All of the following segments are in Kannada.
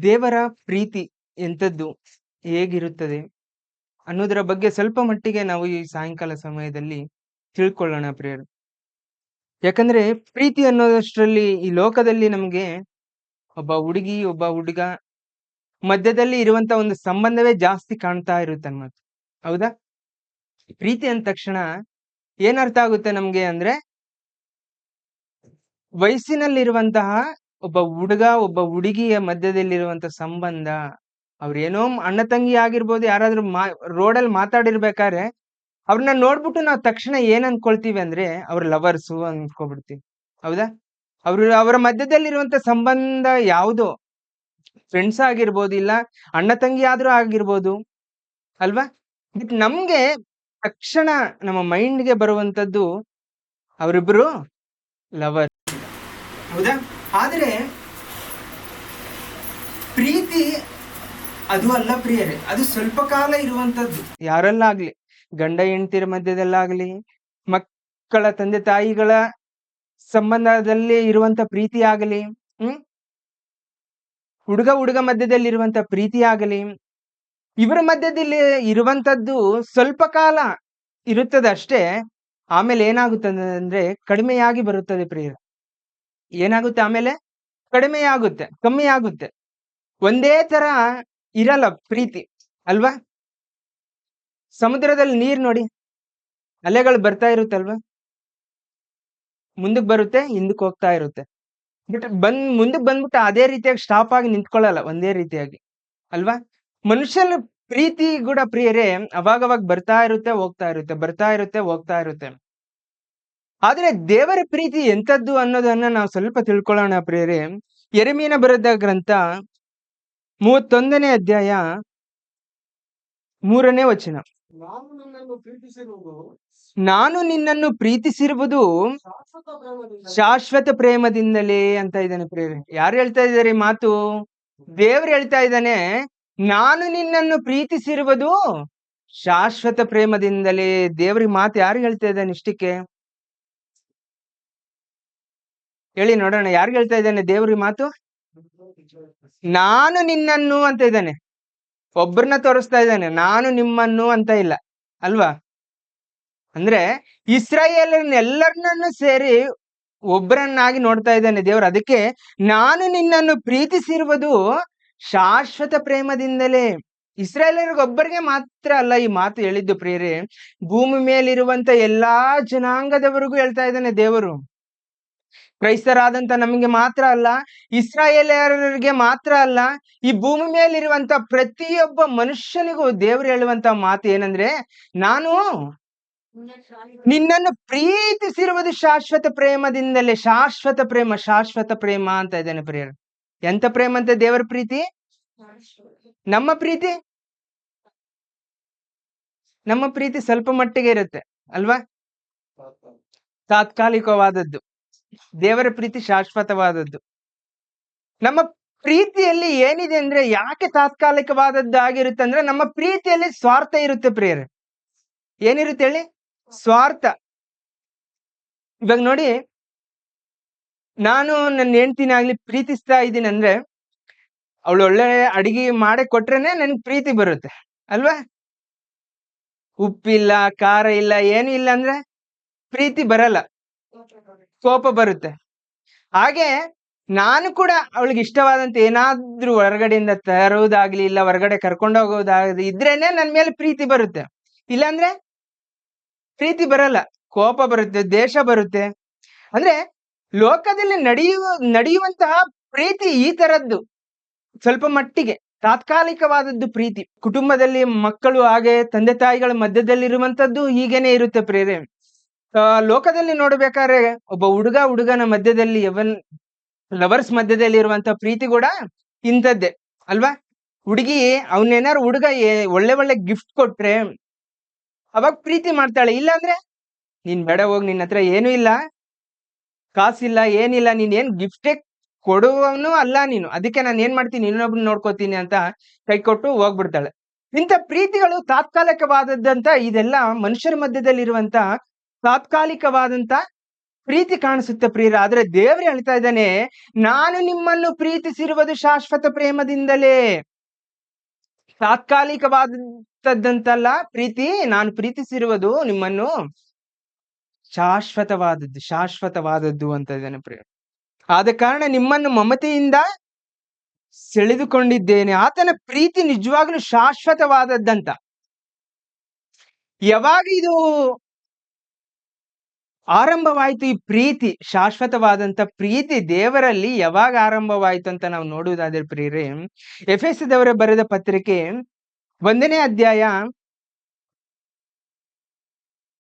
ದೇವರ ಪ್ರೀತಿ ಎಂಥದ್ದು? ಹೇಗಿರುತ್ತದೆ? ಅನ್ನೋದರ ಬಗ್ಗೆ ಸ್ವಲ್ಪ ಮಟ್ಟಿಗೆ ನಾವು ಈ ಸಾಯಂಕಾಲ ಸಮಯದಲ್ಲಿ ತಿಳ್ಕೊಳ್ಳೋಣ ಪ್ರಿಯರು. ಯಾಕಂದ್ರೆ ಪ್ರೀತಿ ಅನ್ನೋದಷ್ಟರಲ್ಲಿ ಈ ಲೋಕದಲ್ಲಿ ನಮ್ಗೆ ಒಬ್ಬ ಹುಡುಗಿ, ಒಬ್ಬ ಹುಡುಗ ಮಧ್ಯದಲ್ಲಿ ಇರುವಂತ ಒಂದು ಸಂಬಂಧವೇ ಜಾಸ್ತಿ ಕಾಣ್ತಾ ಇರುತ್ತನ್ಮತ್. ಹೌದಾ? ಪ್ರೀತಿ ಅಂದ ತಕ್ಷಣ ಏನರ್ಥ ಆಗುತ್ತೆ ನಮ್ಗೆ ಅಂದ್ರೆ, ವಯಸ್ಸಿನಲ್ಲಿರುವಂತಹ ಒಬ್ಬ ಹುಡುಗ, ಒಬ್ಬ ಹುಡುಗಿಯ ಮಧ್ಯದಲ್ಲಿರುವಂತ ಸಂಬಂಧ. ಅವ್ರೇನೋ ಅಣ್ಣ ತಂಗಿ ಆಗಿರ್ಬೋದು, ಯಾರಾದ್ರೂ ರೋಡಲ್ಲಿ ಮಾತಾಡಿರ್ಬೇಕಾದ್ರೆ ಅವ್ರನ್ನ ನೋಡ್ಬಿಟ್ಟು ನಾವ್ ತಕ್ಷಣ ಏನ್ ಅನ್ಕೊಳ್ತೀವಿ ಅಂದ್ರೆ ಅವ್ರ ಲವರ್ಸು ಅನ್ಕೊಬಿಡ್ತೀವಿ. ಹೌದಾ? ಅವರ ಮಧ್ಯದಲ್ಲಿರುವಂತ ಸಂಬಂಧ ಯಾವ್ದೋ ಫ್ರೆಂಡ್ಸ್ ಆಗಿರ್ಬೋದು, ಇಲ್ಲ ಅಣ್ಣ ತಂಗಿ ಆದ್ರೂ ಆಗಿರ್ಬೋದು ಅಲ್ವಾ? ಬಟ್ ನಮ್ಗೆ ತಕ್ಷಣ ನಮ್ಮ ಮೈಂಡ್ಗೆ ಬರುವಂತದ್ದು ಅವರಿಬ್ರು ಲವರ್. ಹೌದಾ? ಆದ್ರೆ ಪ್ರೀತಿ ಅದು ಅಲ್ಲ ಪ್ರಿಯರೇ, ಅದು ಸ್ವಲ್ಪ ಕಾಲ ಇರುವಂತದ್ದು. ಯಾರಲ್ಲಾಗ್ಲಿ, ಗಂಡ ಹೆಂಡತಿರ ಮಧ್ಯದಲ್ಲಾಗ್ಲಿ, ಮಕ್ಕಳ ತಂದೆ ತಾಯಿಗಳ ಸಂಬಂಧದಲ್ಲಿ ಇರುವಂತ ಪ್ರೀತಿ ಆಗಲಿ, ಹುಡುಗ ಹುಡುಗ ಮಧ್ಯದಲ್ಲಿ ಇರುವಂತ ಪ್ರೀತಿ ಆಗಲಿ, ಇವರ ಮಧ್ಯದಲ್ಲಿ ಇರುವಂತದ್ದು ಸ್ವಲ್ಪ ಕಾಲ ಇರುತ್ತದೆ ಅಷ್ಟೇ. ಆಮೇಲೆ ಏನಾಗುತ್ತದೆ ಅಂದ್ರೆ ಕಡಿಮೆಯಾಗಿ ಬರುತ್ತದೆ ಪ್ರಿಯರು. ಏನಾಗುತ್ತೆ ಆಮೇಲೆ? ಕಡಿಮೆಯಾಗುತ್ತೆ, ಕಮ್ಮಿ ಆಗುತ್ತೆ. ಒಂದೇ ತರ ಇರಲ್ಲ ಪ್ರೀತಿ ಅಲ್ವಾ? ಸಮುದ್ರದಲ್ಲಿ ನೀರ್ ನೋಡಿ, ಅಲೆಗಳು ಬರ್ತಾ ಇರುತ್ತಲ್ವಾ? ಮುಂದಕ್ಕೆ ಬರುತ್ತೆ, ಹಿಂದಕ್ಕೆ ಹೋಗ್ತಾ ಇರುತ್ತೆ. ಬಟ್ ಮುಂದಕ್ಕೆ ಬಂದ್ಬಿಟ್ಟು ಅದೇ ರೀತಿಯಾಗಿ ಸ್ಟಾಪ್ ಆಗಿ ನಿಂತ್ಕೊಳ್ಳಲ್ಲ, ಒಂದೇ ರೀತಿಯಾಗಿ ಅಲ್ವಾ? ಮನುಷ್ಯನ ಪ್ರೀತಿ ಕೂಡ ಪ್ರಿಯರೇ ಅವಾಗವಾಗ ಬರ್ತಾ ಇರುತ್ತೆ, ಹೋಗ್ತಾ ಇರುತ್ತೆ, ಬರ್ತಾ ಇರುತ್ತೆ, ಹೋಗ್ತಾ ಇರುತ್ತೆ. ಆದ್ರೆ ದೇವರ ಪ್ರೀತಿ ಎಂತದ್ದು ಅನ್ನೋದನ್ನ ನಾವು ಸ್ವಲ್ಪ ತಿಳ್ಕೊಳ್ಳೋಣ ಪ್ರಿಯರೇ. ಯೆರೆಮೀಯನ ಬರೆದ ಗ್ರಂಥ 31ನೇ ಅಧ್ಯಾಯ 3ನೇ ವಚನ. ನಾನು ನಿನ್ನನ್ನು ಪ್ರೀತಿಸಿರುವುದು ಶಾಶ್ವತ ಪ್ರೇಮದಿಂದಲೇ ಅಂತ ಇದ್ದಾನೆ ಪ್ರಿಯರೇ. ಯಾರು ಹೇಳ್ತಾ ಇದ್ದಾರೆ ಈ ಮಾತು? ದೇವ್ರು ಹೇಳ್ತಾ ಇದ್ದಾನೆ, ನಾನು ನಿನ್ನನ್ನು ಪ್ರೀತಿಸಿರುವುದು ಶಾಶ್ವತ ಪ್ರೇಮದಿಂದಲೇ. ದೇವ್ರ ಮಾತು ಯಾರು ಹೇಳ್ತಾ ಇದ್ದಾನೆ ಇಷ್ಟಕ್ಕೆ? ಹೇಳಿ ನೋಡೋಣ, ಯಾರು ಹೇಳ್ತಾ ಇದ್ದಾನೆ ದೇವ್ರ ಮಾತು? ನಾನು ನಿನ್ನನ್ನು ಅಂತ ಇದ್ದಾನೆ. ಒಬ್ಬರನ್ನ ತೋರಿಸ್ತಾ ಇದ್ದಾನೆ, ನಾನು ನಿಮ್ಮನ್ನು ಅಂತ ಇಲ್ಲ ಅಲ್ವಾ? ಅಂದ್ರೆ ಇಸ್ರಾಯೇಲರನ್ನೆಲ್ಲರನ್ನೂ ಸೇರಿ ಒಬ್ಬರನ್ನಾಗಿ ನೋಡ್ತಾ ಇದ್ದಾನೆ ದೇವ್ರು. ಅದಕ್ಕೆ ನಾನು ನಿನ್ನನ್ನು ಪ್ರೀತಿಸಿರುವುದು ಶಾಶ್ವತ ಪ್ರೇಮದಿಂದಲೇ. ಇಸ್ರಾಯೇಲರಿಗೊಬ್ಬರಿಗೆ ಮಾತ್ರ ಅಲ್ಲ ಈ ಮಾತು ಹೇಳಿದ್ದು ಪ್ರಿಯರೇ, ಭೂಮಿ ಮೇಲಿರುವಂತ ಎಲ್ಲಾ ಜನಾಂಗದವರಿಗೂ ಹೇಳ್ತಾ ಇದ್ದಾನೆ ದೇವರು. ಕ್ರೈಸ್ತರಾದಂತ ನಮಗೆ ಮಾತ್ರ ಅಲ್ಲ, ಇಸ್ರಾಯೇಲರಿಗೆ ಮಾತ್ರ ಅಲ್ಲ, ಈ ಭೂಮಿ ಮೇಲಿರುವಂತ ಪ್ರತಿಯೊಬ್ಬ ಮನುಷ್ಯನಿಗೂ ದೇವರು ಹೇಳುವಂತ ಮಾತು ಏನಂದ್ರೆ, ನಾನು ನಿನ್ನನ್ನು ಪ್ರೀತಿಸಿರುವುದು ಶಾಶ್ವತ ಪ್ರೇಮದಿಂದಲೇ. ಶಾಶ್ವತ ಪ್ರೇಮ, ಶಾಶ್ವತ ಪ್ರೇಮ ಅಂತ ಇದ್ದಾನೆ ಪ್ರಿಯರು. ಎಂತ ಪ್ರೇಮ ಅಂತ ದೇವರ ಪ್ರೀತಿ? ನಮ್ಮ ಪ್ರೀತಿ, ನಮ್ಮ ಪ್ರೀತಿ ಸ್ವಲ್ಪ ಮಟ್ಟಿಗೆ ಇರುತ್ತೆ ಅಲ್ವಾ? ತಾತ್ಕಾಲಿಕವಾದದ್ದು. ದೇವರ ಪ್ರೀತಿ ಶಾಶ್ವತವಾದದ್ದು. ನಮ್ಮ ಪ್ರೀತಿಯಲ್ಲಿ ಏನಿದೆ ಅಂದ್ರೆ, ಯಾಕೆ ತಾತ್ಕಾಲಿಕವಾದದ್ದು ಆಗಿರುತ್ತೆ ಅಂದ್ರೆ, ನಮ್ಮ ಪ್ರೀತಿಯಲ್ಲಿ ಸ್ವಾರ್ಥ ಇರುತ್ತೆ ಪ್ರಿಯರೇ. ಏನಿರುತ್ತೆ ಹೇಳಿ? ಸ್ವಾರ್ಥ. ಇವಾಗ ನೋಡಿ, ನಾನು ನನ್ನ ಹೆಂಡತಿನ ಆಗ್ಲಿ ಪ್ರೀತಿಸ್ತಾ ಇದ್ದೀನಿ ಅಂದ್ರೆ, ಅವಳು ಒಳ್ಳೆ ಅಡಿಗೆ ಮಾಡಿ ಕೊಟ್ರೇನೆ ನನ್ಗೆ ಪ್ರೀತಿ ಬರುತ್ತೆ ಅಲ್ವಾ? ಉಪ್ಪಿಲ್ಲ, ಖಾರ ಇಲ್ಲ, ಏನು ಇಲ್ಲ ಅಂದ್ರೆ ಪ್ರೀತಿ ಬರಲ್ಲ, ಕೋಪ ಬರುತ್ತೆ. ಹಾಗೆ ನಾನು ಕೂಡ ಅವಳಿಗೆ ಇಷ್ಟವಾದಂತ ಏನಾದ್ರೂ ಹೊರಗಡೆಯಿಂದ ತರುವುದಾಗ್ಲಿ, ಇಲ್ಲ ಹೊರಗಡೆ ಕರ್ಕೊಂಡೋಗೋದಾಗ್ಲಿ ಇದ್ರೇನೆ ನನ್ ಮೇಲೆ ಪ್ರೀತಿ ಬರುತ್ತೆ. ಇಲ್ಲಾಂದ್ರೆ ಪ್ರೀತಿ ಬರಲ್ಲ, ಕೋಪ ಬರುತ್ತೆ, ದೇಶ ಬರುತ್ತೆ. ಅಂದ್ರೆ ಲೋಕದಲ್ಲಿ ನಡೆಯುವಂತಹ ಪ್ರೀತಿ ಈ ತರದ್ದು, ಸ್ವಲ್ಪ ಮಟ್ಟಿಗೆ ತಾತ್ಕಾಲಿಕವಾದದ್ದು ಪ್ರೀತಿ. ಕುಟುಂಬದಲ್ಲಿ ಮಕ್ಕಳು ಹಾಗೆ ತಂದೆ ತಾಯಿಗಳ ಮಧ್ಯದಲ್ಲಿರುವಂತದ್ದು ಹೀಗೇನೆ ಇರುತ್ತೆ ಪ್ರೇರೆ. ಲೋಕದಲ್ಲಿ ನೋಡ್ಬೇಕಾದ್ರೆ ಒಬ್ಬ ಹುಡುಗನ ಮಧ್ಯದಲ್ಲಿ ಲವರ್ಸ್ ಮಧ್ಯದಲ್ಲಿ ಇರುವಂತ ಪ್ರೀತಿ ಕೂಡ ಇಂಥದ್ದೇ ಅಲ್ವಾ? ಹುಡುಗಿ ಅವನೇನಾರು ಹುಡುಗ ಒಳ್ಳೆ ಒಳ್ಳೆ ಗಿಫ್ಟ್ ಕೊಟ್ರೆ ಅವಾಗ ಪ್ರೀತಿ ಮಾಡ್ತಾಳೆ. ಇಲ್ಲ ಅಂದ್ರೆ ನೀನ್ ಬೇಡ ಹೋಗ್, ನಿನ್ನ ಹತ್ರ ಏನು ಇಲ್ಲ, ಕಾಸಿಲ್ಲ, ಏನಿಲ್ಲ, ನೀನ್ ಏನ್ ಗಿಫ್ಟೇ ಕೊಡುವವನು ಅಲ್ಲ ನೀನು, ಅದಕ್ಕೆ ನಾನು ಏನ್ ಮಾಡ್ತೀನಿ, ಇನ್ನೊಬ್ನ ನೋಡ್ಕೋತೀನಿ ಅಂತ ಕೈ ಕೊಟ್ಟು ಹೋಗ್ಬಿಡ್ತಾಳೆ. ಇಂಥ ಪ್ರೀತಿಗಳು ತಾತ್ಕಾಲಿಕವಾದದ್ದಂತ, ಇದೆಲ್ಲ ಮನುಷ್ಯರ ಮಧ್ಯದಲ್ಲಿ ಇರುವಂತ ತಾತ್ಕಾಲಿಕವಾದಂತ ಪ್ರೀತಿ ಕಾಣಿಸುತ್ತೆ ಪ್ರಿಯರ. ಆದ್ರೆ ದೇವರು ಹೇಳ್ತಾ ಇದ್ದಾನೆ, ನಾನು ನಿಮ್ಮನ್ನು ಪ್ರೀತಿಸಿರುವುದು ಶಾಶ್ವತ ಪ್ರೇಮದಿಂದಲೇ. ತಾತ್ಕಾಲಿಕವಾದಂತದ್ದಲ್ಲ ಪ್ರೀತಿ, ನಾನು ಪ್ರೀತಿಸಿರುವುದು ನಿಮ್ಮನ್ನು ಶಾಶ್ವತವಾದದ್ದು ಅಂತ ಇದ್ದಾನೆ ಪ್ರಿಯ. ಆದ ಕಾರಣ ನಿಮ್ಮನ್ನು ಮಮತೆಯಿಂದ ಸೆಳೆದುಕೊಂಡಿದ್ದೇನೆ. ಆತನ ಪ್ರೀತಿ ನಿಜವಾಗ್ಲೂ ಶಾಶ್ವತವಾದದ್ದಂತ. ಯಾವಾಗ ಇದು ಆರಂಭವಾಯ್ತು, ಈ ಪ್ರೀತಿ, ಶಾಶ್ವತವಾದಂತ ಪ್ರೀತಿ ದೇವರಲ್ಲಿ ಯಾವಾಗ ಆರಂಭವಾಯ್ತು ಅಂತ ನಾವು ನೋಡುವುದಾದ್ರೆ ಪ್ರಿಯರೇ, ಎಫೆಸದವರ ಬರೆದ ಪತ್ರಿಕೆ 1ನೇ ಅಧ್ಯಾಯ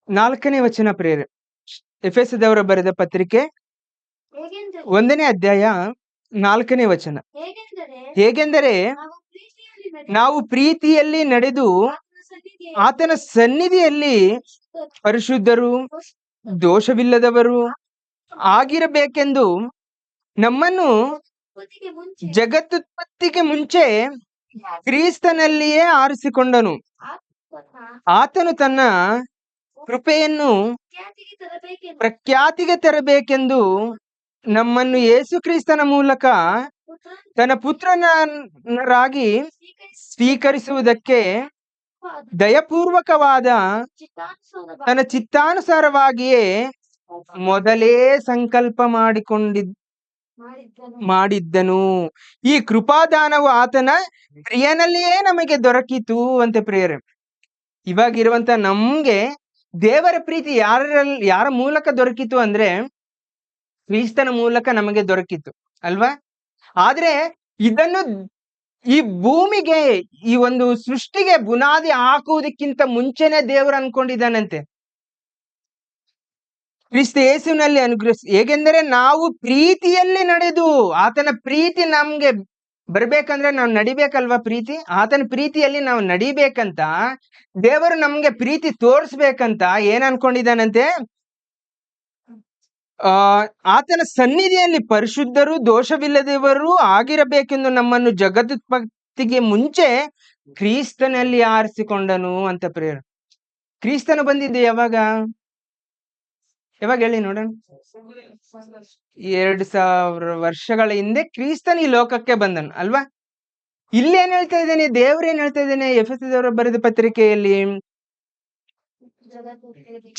4ನೇ ವಚನ ಪ್ರಿಯರೇ. ಎಫೆಸದವರ ಬರೆದ ಪತ್ರಿಕೆ 1ನೇ ಅಧ್ಯಾಯ 4ನೇ ವಚನ. ಹೇಗೆಂದರೆ ನಾವು ಪ್ರೀತಿಯಲ್ಲಿ ನಡೆದು ಆತನ ಸನ್ನಿಧಿಯಲ್ಲಿ ಪರಿಶುದ್ಧರು ದೋಷವಿಲ್ಲದವರು ಆಗಿರಬೇಕೆಂದು ನಮ್ಮನ್ನು ಜಗತ್ತುತ್ಪತ್ತಿಗೆ ಮುಂಚೆ ಕ್ರಿಸ್ತನಲ್ಲಿಯೇ ಆರಿಸಿಕೊಂಡನು. ಆತನು ತನ್ನ ಕೃಪೆಯನ್ನು ಪ್ರಖ್ಯಾತಿಗೆ ತರಬೇಕೆಂದು ನಮ್ಮನ್ನು ಯೇಸು ಕ್ರಿಸ್ತನ ಮೂಲಕ ತನ್ನ ಪುತ್ರನರಾಗಿ ಸ್ವೀಕರಿಸುವುದಕ್ಕೆ ದಯಪೂರ್ವಕವಾದ ತನ್ನ ಚಿತ್ತಾನುಸಾರವಾಗಿಯೇ ಮೊದಲೇ ಸಂಕಲ್ಪ ಮಾಡಿದ್ದನು. ಈ ಕೃಪಾದಾನವು ಆತನ ಪ್ರಿಯನಲ್ಲಿಯೇ ನಮಗೆ ದೊರಕಿತು ಅಂತ ಪ್ರಿಯರೇ. ಇವಾಗಿರುವಂತ ನಮ್ಗೆ ದೇವರ ಪ್ರೀತಿ ಯಾರ ಮೂಲಕ ದೊರಕಿತು ಅಂದ್ರೆ ಕ್ರಿಸ್ತನ ಮೂಲಕ ನಮಗೆ ದೊರಕಿತು ಅಲ್ವಾ. ಆದ್ರೆ ಇದನ್ನು ಈ ಭೂಮಿಗೆ, ಈ ಒಂದು ಸೃಷ್ಟಿಗೆ ಬುನಾದಿ ಹಾಕುವುದಕ್ಕಿಂತ ಮುಂಚೆನೆ ದೇವರು ಅನ್ಕೊಂಡಿದ್ದಾನಂತೆ ಕ್ರಿಸ್ತ ಯೇಸುವಿನಲ್ಲಿ ಅನುಗ್ರಹಿಸಿ. ಹೇಗೆಂದರೆ ನಾವು ಪ್ರೀತಿಯಲ್ಲಿ ನಡೆದು, ಆತನ ಪ್ರೀತಿ ನಮ್ಗೆ ಬರ್ಬೇಕಂದ್ರೆ ನಾವು ನಡಿಬೇಕಲ್ವಾ ಪ್ರೀತಿ. ಆತನ ಪ್ರೀತಿಯಲ್ಲಿ ನಾವು ನಡಿಬೇಕಂತ ದೇವರು ನಮ್ಗೆ ಪ್ರೀತಿ ತೋರಿಸ್ಬೇಕಂತ ಏನ್ ಅನ್ಕೊಂಡಿದ್ದಾನಂತೆ, ಆತನ ಸನ್ನಿಧಿಯಲ್ಲಿ ಪರಿಶುದ್ಧರು ದೋಷವಿಲ್ಲದವರು ಆಗಿರಬೇಕೆಂದು ನಮ್ಮನ್ನು ಜಗದುತ್ಪತ್ತಿಗೆ ಮುಂಚೆ ಕ್ರಿಸ್ತನಲ್ಲಿ ಆರಿಸಿಕೊಂಡನು ಅಂತ ಪ್ರೇರ. ಕ್ರಿಸ್ತನು ಬಂದಿದ್ದು ಯಾವಾಗ ಹೇಳಿ ನೋಡೋಣ. 2000 ವರ್ಷಗಳ ಹಿಂದೆ ಕ್ರಿಸ್ತನ ಈ ಲೋಕಕ್ಕೆ ಬಂದನು ಅಲ್ವಾ. ಇಲ್ಲಿ ಏನ್ ಹೇಳ್ತಾ ಇದ್ದೇನೆ, ದೇವ್ರೇನ್ ಹೇಳ್ತಾ ಇದ್ದೇನೆ ಎಫೆಸದವರ ಬರೆದ ಪತ್ರಿಕೆಯಲ್ಲಿ,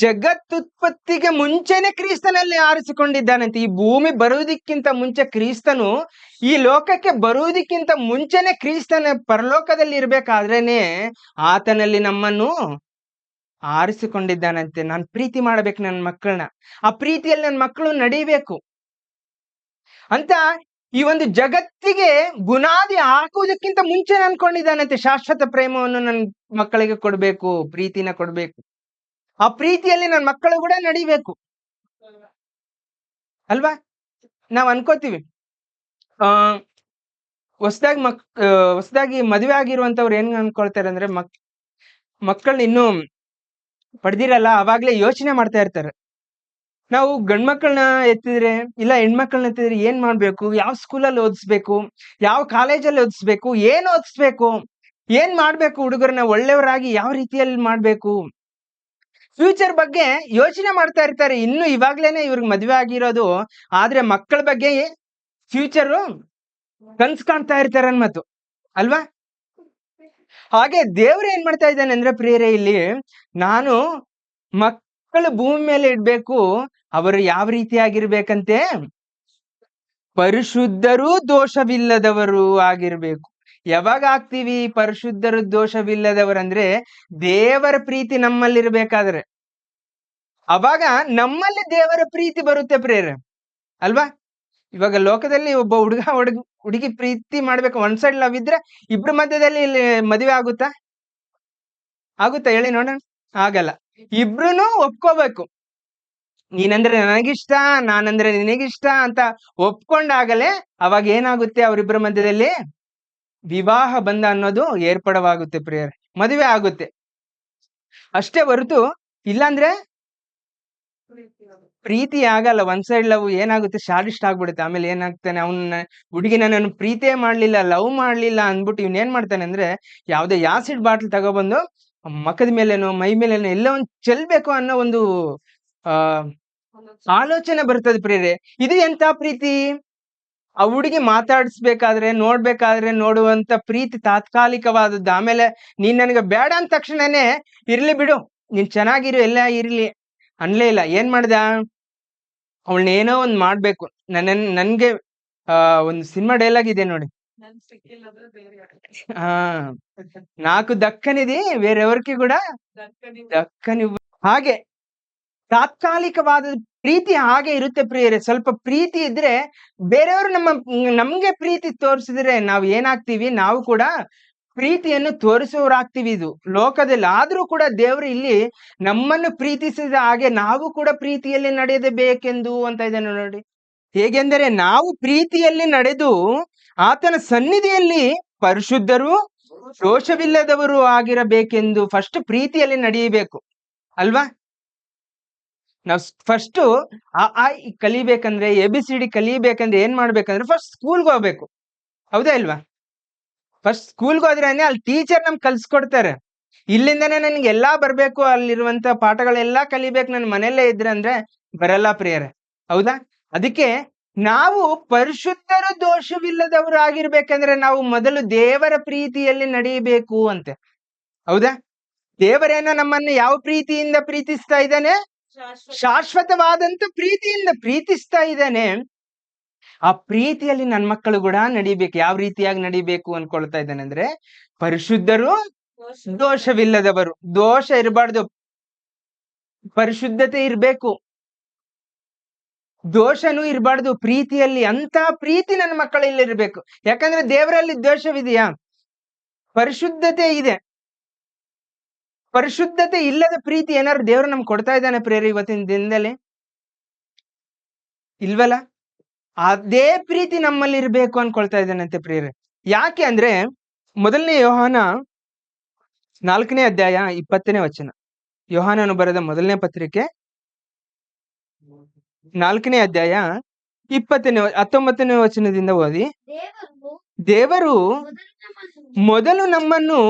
ಜಗತ್ತುತ್ಪತ್ತಿಗೆ ಮುಂಚೆನೆ ಕ್ರಿಸ್ತನಲ್ಲಿ ಆರಿಸಿಕೊಂಡಿದ್ದಾನಂತೆ. ಈ ಭೂಮಿ ಬರುವುದಕ್ಕಿಂತ ಮುಂಚೆ ಕ್ರಿಸ್ತನು, ಈ ಲೋಕಕ್ಕೆ ಬರುವುದಕ್ಕಿಂತ ಮುಂಚೆನೆ ಕ್ರಿಸ್ತನ ಪರಲೋಕದಲ್ಲಿ ಇರ್ಬೇಕಾದ್ರೇನೆ ಆತನಲ್ಲಿ ನಮ್ಮನ್ನು ಆರಿಸಿಕೊಂಡಿದ್ದಾನಂತೆ. ನಾನು ಪ್ರೀತಿ ಮಾಡ್ಬೇಕು ನನ್ನ ಮಕ್ಕಳನ್ನ, ಆ ಪ್ರೀತಿಯಲ್ಲಿ ನನ್ನ ಮಕ್ಕಳು ನಡಿಬೇಕು ಅಂತ ಈ ಒಂದು ಜಗತ್ತಿಗೆ ಬುನಾದಿ ಹಾಕುವುದಕ್ಕಿಂತ ಮುಂಚೆ ಅನ್ಕೊಂಡಿದ್ದಾನಂತೆ. ಶಾಶ್ವತ ಪ್ರೇಮವನ್ನು ನನ್ನ ಮಕ್ಕಳಿಗೆ ಕೊಡ್ಬೇಕು, ಪ್ರೀತಿನ ಕೊಡ್ಬೇಕು. ಆ ಪ್ರೀತಿಯಲ್ಲಿ ನನ್ನ ಮಕ್ಕಳು ಕೂಡ ನಡಿಬೇಕು ಅಲ್ವಾ. ನಾವ್ ಅನ್ಕೋತೀವಿ ಹೊಸದಾಗಿ ಮದುವೆ ಆಗಿರುವಂತವ್ರು ಏನ್ ಅನ್ಕೊಳ್ತಾರೆ ಅಂದ್ರೆ, ಮಕ್ಕಳನ್ನ ಇನ್ನೂ ಪಡೆದಿರಲ್ಲ, ಅವಾಗ್ಲೇ ಯೋಚನೆ ಮಾಡ್ತಾ ಇರ್ತಾರೆ. ನಾವು ಗಂಡ್ಮಕ್ಳನ್ನ ಎತ್ತಿದ್ರೆ ಇಲ್ಲ ಹೆಣ್ಮಕ್ಳನ್ನ ಎತ್ತಿದ್ರೆ ಏನ್ ಮಾಡ್ಬೇಕು, ಯಾವ ಸ್ಕೂಲಲ್ಲಿ ಓದಿಸ್ಬೇಕು, ಯಾವ ಕಾಲೇಜಲ್ಲಿ ಓದಿಸ್ಬೇಕು, ಏನ್ ಓದಿಸ್ಬೇಕು, ಏನ್ ಮಾಡ್ಬೇಕು, ಹುಡುಗರನ್ನ ಒಳ್ಳೆಯವರಾಗಿ ಯಾವ ರೀತಿಯಲ್ಲಿ ಮಾಡ್ಬೇಕು, ಫ್ಯೂಚರ್ ಬಗ್ಗೆ ಯೋಚನೆ ಮಾಡ್ತಾ ಇರ್ತಾರೆ. ಇನ್ನು ಇವಾಗ್ಲೇನೆ ಇವ್ರಿಗೆ ಮದ್ವೆ ಆಗಿರೋದು, ಆದ್ರೆ ಮಕ್ಕಳ ಬಗ್ಗೆ ಫ್ಯೂಚರು ಕನ್ಸ್ ಕಾಣ್ತಾ ಇರ್ತಾರೆ ಅನ್ಮತ್ತು ಅಲ್ವಾ. ಹಾಗೆ ದೇವ್ರು ಏನ್ ಮಾಡ್ತಾ ಇದ್ದಾನೆ ಅಂದ್ರೆ ಪ್ರಿಯರೇ, ಇಲ್ಲಿ ನಾನು ಮಕ್ಕಳು ಭೂಮಿ ಮೇಲೆ ಇಡ್ಬೇಕು, ಅವರು ಯಾವ ರೀತಿಯಾಗಿರ್ಬೇಕಂತೆ, ಪರಿಶುದ್ಧರು ದೋಷವಿಲ್ಲದವರು ಆಗಿರ್ಬೇಕು. ಯಾವಾಗ ಆಗ್ತೀವಿ ಪರಿಶುದ್ಧರು ದೋಷವಿಲ್ಲದವರು ಅಂದ್ರೆ, ದೇವರ ಪ್ರೀತಿ ನಮ್ಮಲ್ಲಿರ್ಬೇಕಾದ್ರೆ ಅವಾಗ ನಮ್ಮಲ್ಲಿ ದೇವರ ಪ್ರೀತಿ ಬರುತ್ತೆ ಪ್ರೇರೆ ಅಲ್ವಾ. ಇವಾಗ ಲೋಕದಲ್ಲಿ ಒಬ್ಬ ಹುಡುಗಿ ಪ್ರೀತಿ ಮಾಡ್ಬೇಕು, ಒನ್ ಸೈಡ್ ಲವ್ ಇದ್ರೆ ಇಬ್ರ ಮಧ್ಯದಲ್ಲಿ ಇಲ್ಲಿ ಮದುವೆ ಆಗುತ್ತಾ ಹೇಳಿ ನೋಡೋಣ. ಆಗಲ್ಲ. ಇಬ್ರುನು ಒಪ್ಕೋಬೇಕು, ನೀನಂದ್ರೆ ನನಗಿಷ್ಟ, ನಾನಂದ್ರೆ ನಿನಗಿಷ್ಟ ಅಂತ ಒಪ್ಕೊಂಡಾಗಲೇ ಅವಾಗ ಏನಾಗುತ್ತೆ, ಅವರಿಬ್ಬರ ಮಧ್ಯದಲ್ಲಿ ವಿವಾಹ ಬಂಧ ಅನ್ನೋದು ಏರ್ಪಡವಾಗುತ್ತೆ ಪ್ರಿಯರೇ, ಮದುವೆ ಆಗುತ್ತೆ ಅಷ್ಟೇ ಹೊರತು ಇಲ್ಲಾಂದ್ರೆ ಪ್ರೀತಿ ಆಗಲ್ಲ. ಒನ್ ಸೈಡ್ ಲವ್ ಏನಾಗುತ್ತೆ, ಶಾಡಿಸ್ಟ್ ಆಗ್ಬಿಡುತ್ತೆ. ಆಮೇಲೆ ಏನಾಗ್ತಾನೆ, ಹುಡುಗಿನ ನಾನು ಪ್ರೀತಿಯೇ ಮಾಡ್ಲಿಲ್ಲ, ಲವ್ ಮಾಡ್ಲಿಲ್ಲ ಅಂದ್ಬಿಟ್ಟು ಇವ್ನ ಏನ್ ಮಾಡ್ತಾನೆ ಅಂದ್ರೆ, ಯಾವ್ದೇ ಯಾಸಿಡ್ ಬಾಟ್ಲ್ ತಗೊಬಂದು ಮಕ್ಕದ ಮೇಲೇನೋ ಮೈ ಮೇಲೇನೋ ಎಲ್ಲ ಒಂದು ಚೆಲ್ಬೇಕು ಅನ್ನೋ ಒಂದು ಆಲೋಚನೆ ಬರ್ತದೆ ಪ್ರಿಯರೇ. ಇದು ಎಂತ ಪ್ರೀತಿ? ಆ ಹುಡುಗಿ ಮಾತಾಡಿಸ್ಬೇಕಾದ್ರೆ ನೋಡ್ಬೇಕಾದ್ರೆ ನೋಡುವಂತ ಪ್ರೀತಿ ತಾತ್ಕಾಲಿಕವಾದದ್ದು. ಆಮೇಲೆ ನೀನ್ ನನಗೆ ಬೇಡ ಅಂದ ತಕ್ಷಣನೇ ಇರ್ಲಿ ಬಿಡು, ನೀನ್ ಚೆನ್ನಾಗಿರು, ಎಲ್ಲ ಇರ್ಲಿ ಅನ್ಲೇ ಇಲ್ಲ. ಏನ್ ಮಾಡ್ದ? ಅವಳನ್ನೇನೋ ಒಂದ್ ಮಾಡ್ಬೇಕು. ನನ್ಗೆ ಒಂದು ಸಿನಿಮಾ ಡೈಲಾಗ್ ಇದೆ ನೋಡಿ, ಹಾ, నాకు దక్కనిది వేరెవరికి కూడా దక్కని. ಹಾಗೆ ತಾತ್ಕಾಲಿಕವಾದ ಪ್ರೀತಿ ಹಾಗೆ ಇರುತ್ತೆ ಪ್ರಿಯರೇ. ಸ್ವಲ್ಪ ಪ್ರೀತಿ ಇದ್ರೆ ಬೇರೆಯವರು ನಮ್ಗೆ ಪ್ರೀತಿ ತೋರಿಸಿದ್ರೆ ನಾವು ಏನಾಗ್ತೀವಿ? ನಾವು ಕೂಡ ಪ್ರೀತಿಯನ್ನು ತೋರಿಸುವವರಾಗ್ತೀವಿ ಇದು ಲೋಕದಲ್ಲಿ. ಆದ್ರೂ ಕೂಡ ದೇವರು ಇಲ್ಲಿ ನಮ್ಮನ್ನು ಪ್ರೀತಿಸಿದ ಹಾಗೆ ನಾವು ಕೂಡ ಪ್ರೀತಿಯಲ್ಲಿ ನಡೆಯದೆ ಬೇಕೆಂದು ಅಂತ ಇದ್ದಾನೆ ನೋಡಿ. ಹೇಗೆಂದರೆ ನಾವು ಪ್ರೀತಿಯಲ್ಲಿ ನಡೆದು ಆತನ ಸನ್ನಿಧಿಯಲ್ಲಿ ಪರಿಶುದ್ಧರು ದೋಷವಿಲ್ಲದವರು ಆಗಿರಬೇಕೆಂದು ಫಸ್ಟ್ ಪ್ರೀತಿಯಲ್ಲಿ ನಡೆಯಬೇಕು ಅಲ್ವಾ? ನಾವು ಫಸ್ಟ್ ಕಲಿಬೇಕಂದ್ರೆ ABCD ಕಲಿಬೇಕಂದ್ರೆ ಏನ್ ಮಾಡ್ಬೇಕಂದ್ರೆ ಫಸ್ಟ್ ಸ್ಕೂಲ್ಗೆ ಹೋಗ್ಬೇಕು, ಹೌದಾ ಇಲ್ವಾ? ಫಸ್ಟ್ ಸ್ಕೂಲ್ಗೆ ಹೋದ್ರೆ ಅಲ್ಲಿ ಟೀಚರ್ ನಮ್ಗೆ ಕಲ್ಸ್ಕೊಡ್ತಾರೆ. ಇಲ್ಲಿಂದನೇ ನನ್ಗೆ ಎಲ್ಲಾ ಬರ್ಬೇಕು, ಅಲ್ಲಿರುವಂತ ಪಾಠಗಳೆಲ್ಲಾ ಕಲಿಬೇಕು, ನನ್ ಮನೆಯಲ್ಲೇ ಇದ್ರೆ ಅಂದ್ರೆ ಬರಲ್ಲ ಪ್ರಿಯರೇ, ಹೌದಾ? ಅದಕ್ಕೆ ನಾವು ಪರಿಶುದ್ಧರು ದೋಷವಿಲ್ಲದವರು ಆಗಿರ್ಬೇಕಂದ್ರೆ ನಾವು ಮೊದಲು ದೇವರ ಪ್ರೀತಿಯಲ್ಲಿ ನಡೆಯಬೇಕು ಅಂತೆ, ಹೌದಾ? ದೇವರೇನೋ ನಮ್ಮನ್ನು ಯಾವ ಪ್ರೀತಿಯಿಂದ ಪ್ರೀತಿಸ್ತಾ ಇದ್ದಾನೆ? ಶಾಶ್ವತವಾದಂತ ಪ್ರೀತಿಯಿಂದ ಪ್ರೀತಿಸ್ತಾ ಇದ್ದಾನೆ. ಆ ಪ್ರೀತಿಯಲ್ಲಿ ನನ್ನ ಮಕ್ಕಳು ಕೂಡ ನಡಿಬೇಕು. ಯಾವ ರೀತಿಯಾಗಿ ನಡಿಬೇಕು ಅನ್ಕೊಳ್ತಾ ಇದ್ದಾನೆ ಅಂದ್ರೆ ಪರಿಶುದ್ಧರು ದೋಷವಿಲ್ಲದವರು. ದೋಷ ಇರಬಾರ್ದು, ಪರಿಶುದ್ಧತೆ ಇರ್ಬೇಕು, ದೋಷನೂ ಇರಬಾರ್ದು ಪ್ರೀತಿಯಲ್ಲಿ. ಅಂತ ಪ್ರೀತಿ ನನ್ನ ಮಕ್ಕಳಲ್ಲಿ ಇರ್ಬೇಕು. ಯಾಕಂದ್ರೆ ದೇವರಲ್ಲಿ ದೋಷವಿದೆಯಾ? ಪರಿಶುದ್ಧತೆ ಇದೆ. ಪರಿಶುದ್ಧತೆ ಇಲ್ಲದ ಪ್ರೀತಿ ಏನಾದ್ರು ದೇವರು ನಮ್ಗೆ ಕೊಡ್ತಾ ಇದ್ದಾನೆ ಪ್ರೇರಿ ಇವತ್ತಿನ ದಿನದಲ್ಲಿ? ಇಲ್ವಲ್ಲ. ಅದೇ ಪ್ರೀತಿ ನಮ್ಮಲ್ಲಿ ಇರ್ಬೇಕು ಅನ್ಕೊಳ್ತಾ ಇದ್ದಾನಂತೆ ಪ್ರಿಯರೇ. ಯಾಕೆ ಅಂದ್ರೆ ಮೊದಲನೇ ಯೋಹಾನ 4ನೇ ಅಧ್ಯಾಯ 20ನೇ ವಚನ. ಯೋಹಾನನು ಬರೆದ ಮೊದಲನೇ ಪತ್ರಿಕೆ 4ನೇ ಅಧ್ಯಾಯ 19ನೇ ವಚನದಿಂದ ಓದಿ. ದೇವರು ಮೊದಲು ನಮ್ಮನ್ನು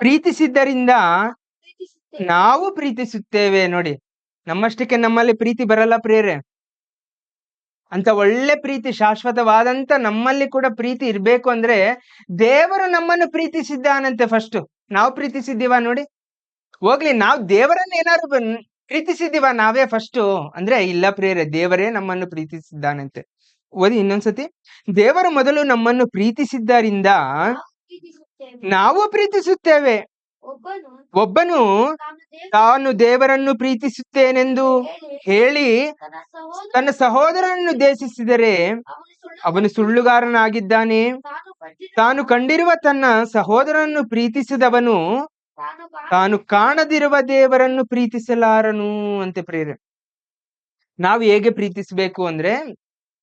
ಪ್ರೀತಿಸಿದ್ದರಿಂದ ನಾವು ಪ್ರೀತಿಸುತ್ತೇವೆ. ನೋಡಿ, ನಮ್ಮಷ್ಟಕ್ಕೆ ನಮ್ಮಲ್ಲಿ ಪ್ರೀತಿ ಬರಲ್ಲ ಪ್ರಿಯರೇ. ಅಂತ ಒಳ್ಳೆ ಪ್ರೀತಿ, ಶಾಶ್ವತವಾದಂತ ನಮ್ಮಲ್ಲಿ ಕೂಡ ಪ್ರೀತಿ ಇರ್ಬೇಕು ಅಂದ್ರೆ ದೇವರು ನಮ್ಮನ್ನು ಪ್ರೀತಿಸಿದ್ದಾನಂತೆ. ಫಸ್ಟ್ ನಾವು ಪ್ರೀತಿಸಿದ್ದೀವ ನೋಡಿ? ಹೋಗ್ಲಿ, ನಾವು ದೇವರನ್ನ ಏನಾದ್ರು ಪ್ರೀತಿಸಿದ್ದೀವ ನಾವೇ ಫಸ್ಟ್ ಅಂದ್ರೆ ಇಲ್ಲ ಪ್ರಿಯರೇ, ದೇವರೇ ನಮ್ಮನ್ನು ಪ್ರೀತಿಸಿದ್ದಾನಂತೆ. ಓದಿ ಇನ್ನೊಂದ್ಸತಿ. ದೇವರು ಮೊದಲು ನಮ್ಮನ್ನು ಪ್ರೀತಿಸಿದ್ದರಿಂದ ನಾವು ಪ್ರೀತಿಸುತ್ತೇವೆ. ಒಬ್ಬನು ತಾನು ದೇವರನ್ನು ಪ್ರೀತಿಸುತ್ತೇನೆಂದು ಹೇಳಿ ತನ್ನ ಸಹೋದರನನ್ನು ದ್ವೇಷಿಸಿದರೆ ಅವನು ಸುಳ್ಳುಗಾರನಾಗಿದ್ದಾನೆ. ತಾನು ಕಂಡಿರುವ ತನ್ನ ಸಹೋದರನನ್ನು ಪ್ರೀತಿಸಿದವನು ತಾನು ಕಾಣದಿರುವ ದೇವರನ್ನು ಪ್ರೀತಿಸಲಾರನು ಅಂತೆ ಪ್ರಿಯರೇ. ನಾವು ಹೇಗೆ ಪ್ರೀತಿಸಬೇಕು ಅಂದ್ರೆ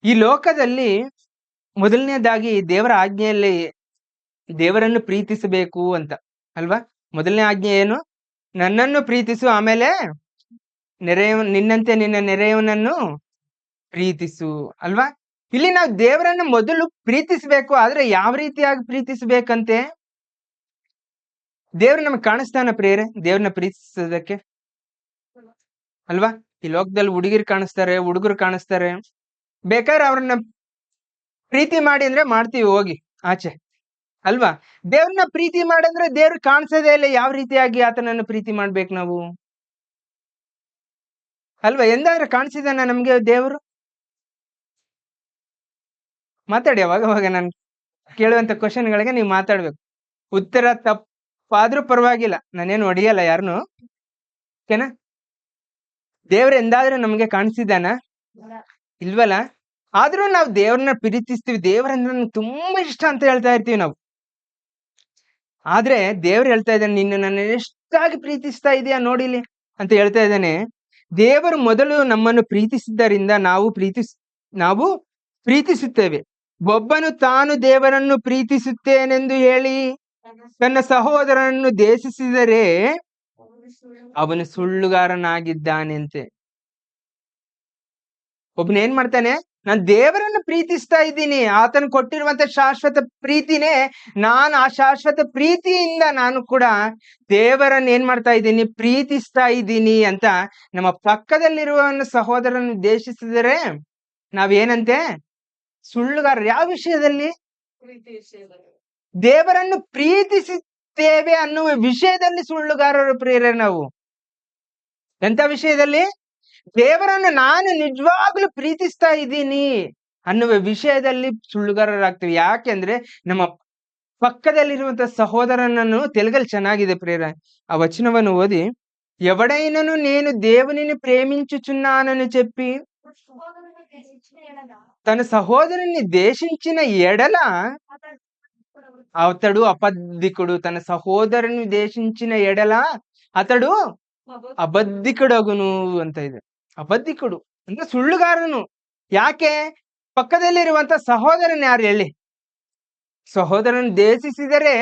ಈ ಲೋಕದಲ್ಲಿ ಮೊದಲನೇದಾಗಿ ದೇವರ ಆಜ್ಞೆಯಲ್ಲಿ ದೇವರನ್ನು ಪ್ರೀತಿಸಬೇಕು ಅಂತ ಅಲ್ವಾ? ಮೊದಲನೇ ಆಜ್ಞೆ ಏನು? ನನ್ನನ್ನು ಪ್ರೀತಿಸು, ಆಮೇಲೆ ನಿನ್ನಂತೆ ನಿನ್ನ ನೆರೆಯವನನ್ನು ಪ್ರೀತಿಸು ಅಲ್ವಾ? ಇಲ್ಲಿ ನಾವು ದೇವರನ್ನು ಮೊದಲು ಪ್ರೀತಿಸ್ಬೇಕು. ಆದ್ರೆ ಯಾವ ರೀತಿಯಾಗಿ ಪ್ರೀತಿಸ್ಬೇಕಂತೆ? ದೇವ್ರು ನಮ್ಗೆ ಕಾಣಿಸ್ತಾನ ಪ್ರಿಯರೇ ದೇವ್ರನ್ನ ಪ್ರೀತಿಸೋದಕ್ಕೆ ಅಲ್ವಾ? ಈ ಲೋಕದಲ್ಲಿ ಹುಡುಗಿರು ಕಾಣಿಸ್ತಾರೆ, ಹುಡುಗರು ಕಾಣಿಸ್ತಾರೆ. ಬೇಕಾದ್ರೆ ಅವ್ರನ್ನ ಪ್ರೀತಿ ಮಾಡಿ ಅಂದ್ರೆ ಮಾಡ್ತೀವಿ ಹೋಗಿ ಆಚೆ ಅಲ್ವಾ? ದೇವ್ರನ್ನ ಪ್ರೀತಿ ಮಾಡಂದ್ರೆ ದೇವ್ರು ಕಾಣಿಸೋದೇ ಇಲ್ಲ. ಯಾವ ರೀತಿಯಾಗಿ ಆತನನ್ನು ಪ್ರೀತಿ ಮಾಡ್ಬೇಕು ನಾವು ಅಲ್ವಾ? ಎಂದಾದ್ರೆ ಕಾಣಿಸಿದಾನ ನಮ್ಗೆ ದೇವರು? ಮಾತಾಡಿ, ಅವಾಗ ನಾನು ಕೇಳುವಂತ ಕ್ವಶನ್ಗಳಿಗೆ ನೀವು ಮಾತಾಡ್ಬೇಕು. ಉತ್ತರ ತಪ್ಪಾದ್ರೂ ಪರವಾಗಿಲ್ಲ, ನಾನೇನು ಹೊಡಿಯಲ್ಲ ಯಾರನ್ನು, ಓಕೆನಾ? ದೇವ್ರ ಎಂದಾದ್ರೂ ನಮ್ಗೆ ಕಾಣಿಸಿದಾನ? ಇಲ್ವಲ್ಲ. ಆದ್ರೂ ನಾವು ದೇವ್ರನ್ನ ಪ್ರೀತಿಸ್ತೀವಿ. ದೇವ್ರಂದ್ರೆ ನನ್ಗೆ ತುಂಬಾ ಇಷ್ಟ ಅಂತ ಹೇಳ್ತಾ ಇರ್ತೀವಿ ನಾವು. ಆದ್ರೆ ದೇವ್ರು ಹೇಳ್ತಾ ಇದ್ದಾನೆ, ನಿನ್ನ ನನ್ನ ಎಷ್ಟಾಗಿ ಪ್ರೀತಿಸ್ತಾ ಇದೆಯಾ ನೋಡಿಲಿ ಅಂತ ಹೇಳ್ತಾ ಇದ್ದಾನೆ. ದೇವರು ಮೊದಲು ನಮ್ಮನ್ನು ಪ್ರೀತಿಸಿದ್ದರಿಂದ ನಾವು ಪ್ರೀತಿಸುತ್ತೇವೆ. ಒಬ್ಬನು ತಾನು ದೇವರನ್ನು ಪ್ರೀತಿಸುತ್ತೇನೆಂದು ಹೇಳಿ ತನ್ನ ಸಹೋದರನನ್ನು ದ್ವೇಷಿಸಿದರೆ ಅವನು ಸುಳ್ಳುಗಾರನಾಗಿದ್ದಾನೆಂತೆ. ಒಬ್ಬನ ಏನ್ ಮಾಡ್ತಾನೆ? ನಾನು ದೇವರನ್ನು ಪ್ರೀತಿಸ್ತಾ ಇದ್ದೀನಿ. ಆತನು ಕೊಟ್ಟಿರುವಂತ ಶಾಶ್ವತ ಪ್ರೀತಿನೇ ನಾನು ಆ ಶಾಶ್ವತ ಪ್ರೀತಿಯಿಂದ ನಾನು ಕೂಡ ದೇವರನ್ನ ಏನ್ ಮಾಡ್ತಾ ಇದ್ದೀನಿ, ಪ್ರೀತಿಸ್ತಾ ಇದ್ದೀನಿ ಅಂತ ನಮ್ಮ ಪಕ್ಕದಲ್ಲಿರುವ ಸಹೋದರನ ದ್ವೇಷಿಸಿದರೆ ನಾವೇನಂತೆ, ಸುಳ್ಳುಗಾರರು. ಯಾವ ವಿಷಯದಲ್ಲಿ? ದೇವರನ್ನು ಪ್ರೀತಿಸುತ್ತೇವೆ ಅನ್ನುವ ವಿಷಯದಲ್ಲಿ ಸುಳ್ಳುಗಾರರು ಪ್ರಿಯರೇ. ನಾವು ಎಂತ ವಿಷಯದಲ್ಲಿ? ದೇವರನ್ನು ನಾನು ನಿಜವಾಗ್ಲೂ ಪ್ರೀತಿಸ್ತಾ ಇದ್ದೀನಿ ಅನ್ನುವ ವಿಷಯದಲ್ಲಿ ಸುಳ್ಳುಗಾರರಾಗ್ತೀವಿ. ಯಾಕೆಂದ್ರೆ ನಮ್ಮ ಪಕ್ಕದಲ್ಲಿರುವಂತ ಸಹೋದರನನ್ನು, ತೆಲುಗಲ್ಲಿ ಚೆನ್ನಾಗಿದೆ ಪ್ರೇರ ಆ వచనವನ್ನು ఓది, ఎవడైనను నేను దేవునిని ప్రేమించుచున్నానని చెప్పి తన సహోదరుని దేశించిన ఎడల అతడు అబద్ధికుడు. తన సహోదరుని దేశించిన ఎడల అతడు ಅಬದ್ಧಿಕಡಗುನು ಅಂತ ಇದೆ. ಅಬದ್ಧಿಕಡು ಅಂದ್ರೆ ಸುಳ್ಳುಗಾರನು. ಯಾಕೆ? ಪಕ್ಕದಲ್ಲಿರುವಂತ ಸಹೋದರನ್ ಯಾರು ಹೇಳಿ? ಸಹೋದರನ್ ದೇಶಿಸಿದರೆ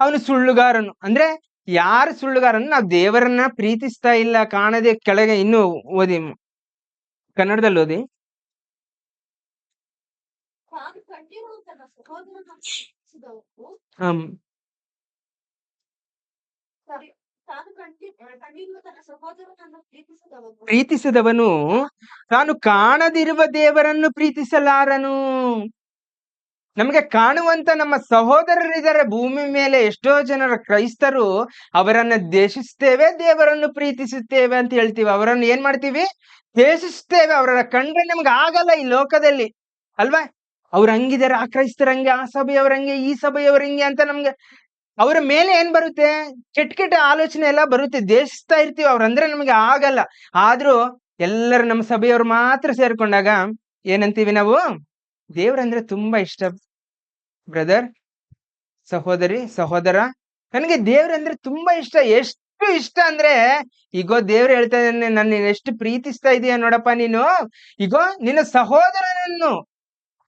ಅವನು ಸುಳ್ಳುಗಾರನು. ಅಂದ್ರೆ ಯಾರು ಸುಳ್ಳುಗಾರನು? ನಾವು ದೇವರನ್ನ ಪ್ರೀತಿಸ್ತಾ ಇಲ್ಲ, ಕಾಣದೆ ಕೆಳಗೆ ಇನ್ನು ಓದಿ, ಕನ್ನಡದಲ್ಲಿ ಓದಿ. ಪ್ರೀತಿಸದವನು ತಾನು ಕಾಣದಿರುವ ದೇವರನ್ನು ಪ್ರೀತಿಸಲಾರನು. ನಮಗೆ ಕಾಣುವಂತ ನಮ್ಮ ಸಹೋದರರಿದ್ದಾರೆ ಭೂಮಿ ಮೇಲೆ. ಎಷ್ಟೋ ಜನರ ಕ್ರೈಸ್ತರು ಅವರನ್ನ ದ್ವೇಷಿಸ್ತೇವೆ, ದೇವರನ್ನು ಪ್ರೀತಿಸುತ್ತೇವೆ ಅಂತ ಹೇಳ್ತೀವಿ. ಅವರನ್ನು ಏನ್ ಮಾಡ್ತೀವಿ? ದ್ವೇಷಿಸ್ತೇವೆ. ಅವರ ಕಂಡ್ರೆ ನಮ್ಗೆ ಆಗಲ್ಲ ಈ ಲೋಕದಲ್ಲಿ, ಅಲ್ವಾ? ಅವ್ರ ಹಂಗಿದ್ದಾರೆ, ಆ ಕ್ರೈಸ್ತರಂಗೆ, ಆ ಸಭೆಯವರಂಗೆ, ಈ ಸಭೆಯವರಂಗೆ ಅಂತ ನಮ್ಗೆ ಅವರ ಮೇಲೆ ಏನ್ ಬರುತ್ತೆ? ಕೆಟ್ಟ ಕೆಟ್ಟ ಆಲೋಚನೆ ಎಲ್ಲ ಬರುತ್ತೆ. ದೇಶಿಸ್ತಾ ಇರ್ತೀವಿ. ಅವ್ರಂದ್ರೆ ನಮ್ಗೆ ಆಗಲ್ಲ. ಆದ್ರೂ ಎಲ್ಲರೂ ನಮ್ಮ ಸಭೆಯವ್ರು ಮಾತ್ರ ಸೇರ್ಕೊಂಡಾಗ ಏನಂತೀವಿ ನಾವು? ದೇವ್ರಂದ್ರೆ ತುಂಬಾ ಇಷ್ಟ ಬ್ರದರ್, ಸಹೋದರಿ, ಸಹೋದರ, ನನಗೆ ದೇವ್ರಂದ್ರೆ ತುಂಬಾ ಇಷ್ಟ. ಎಷ್ಟು ಇಷ್ಟ ಅಂದ್ರೆ, ಈಗೋ ದೇವ್ರು ಹೇಳ್ತಾ ಇದ್ದಾನೆ, ನನ್ನ ಎಷ್ಟು ಪ್ರೀತಿಸ್ತಾ ಇದೀಯ ನೋಡಪ್ಪ ನೀನು. ಈಗೋ ನಿನ್ನ ಸಹೋದರನನ್ನು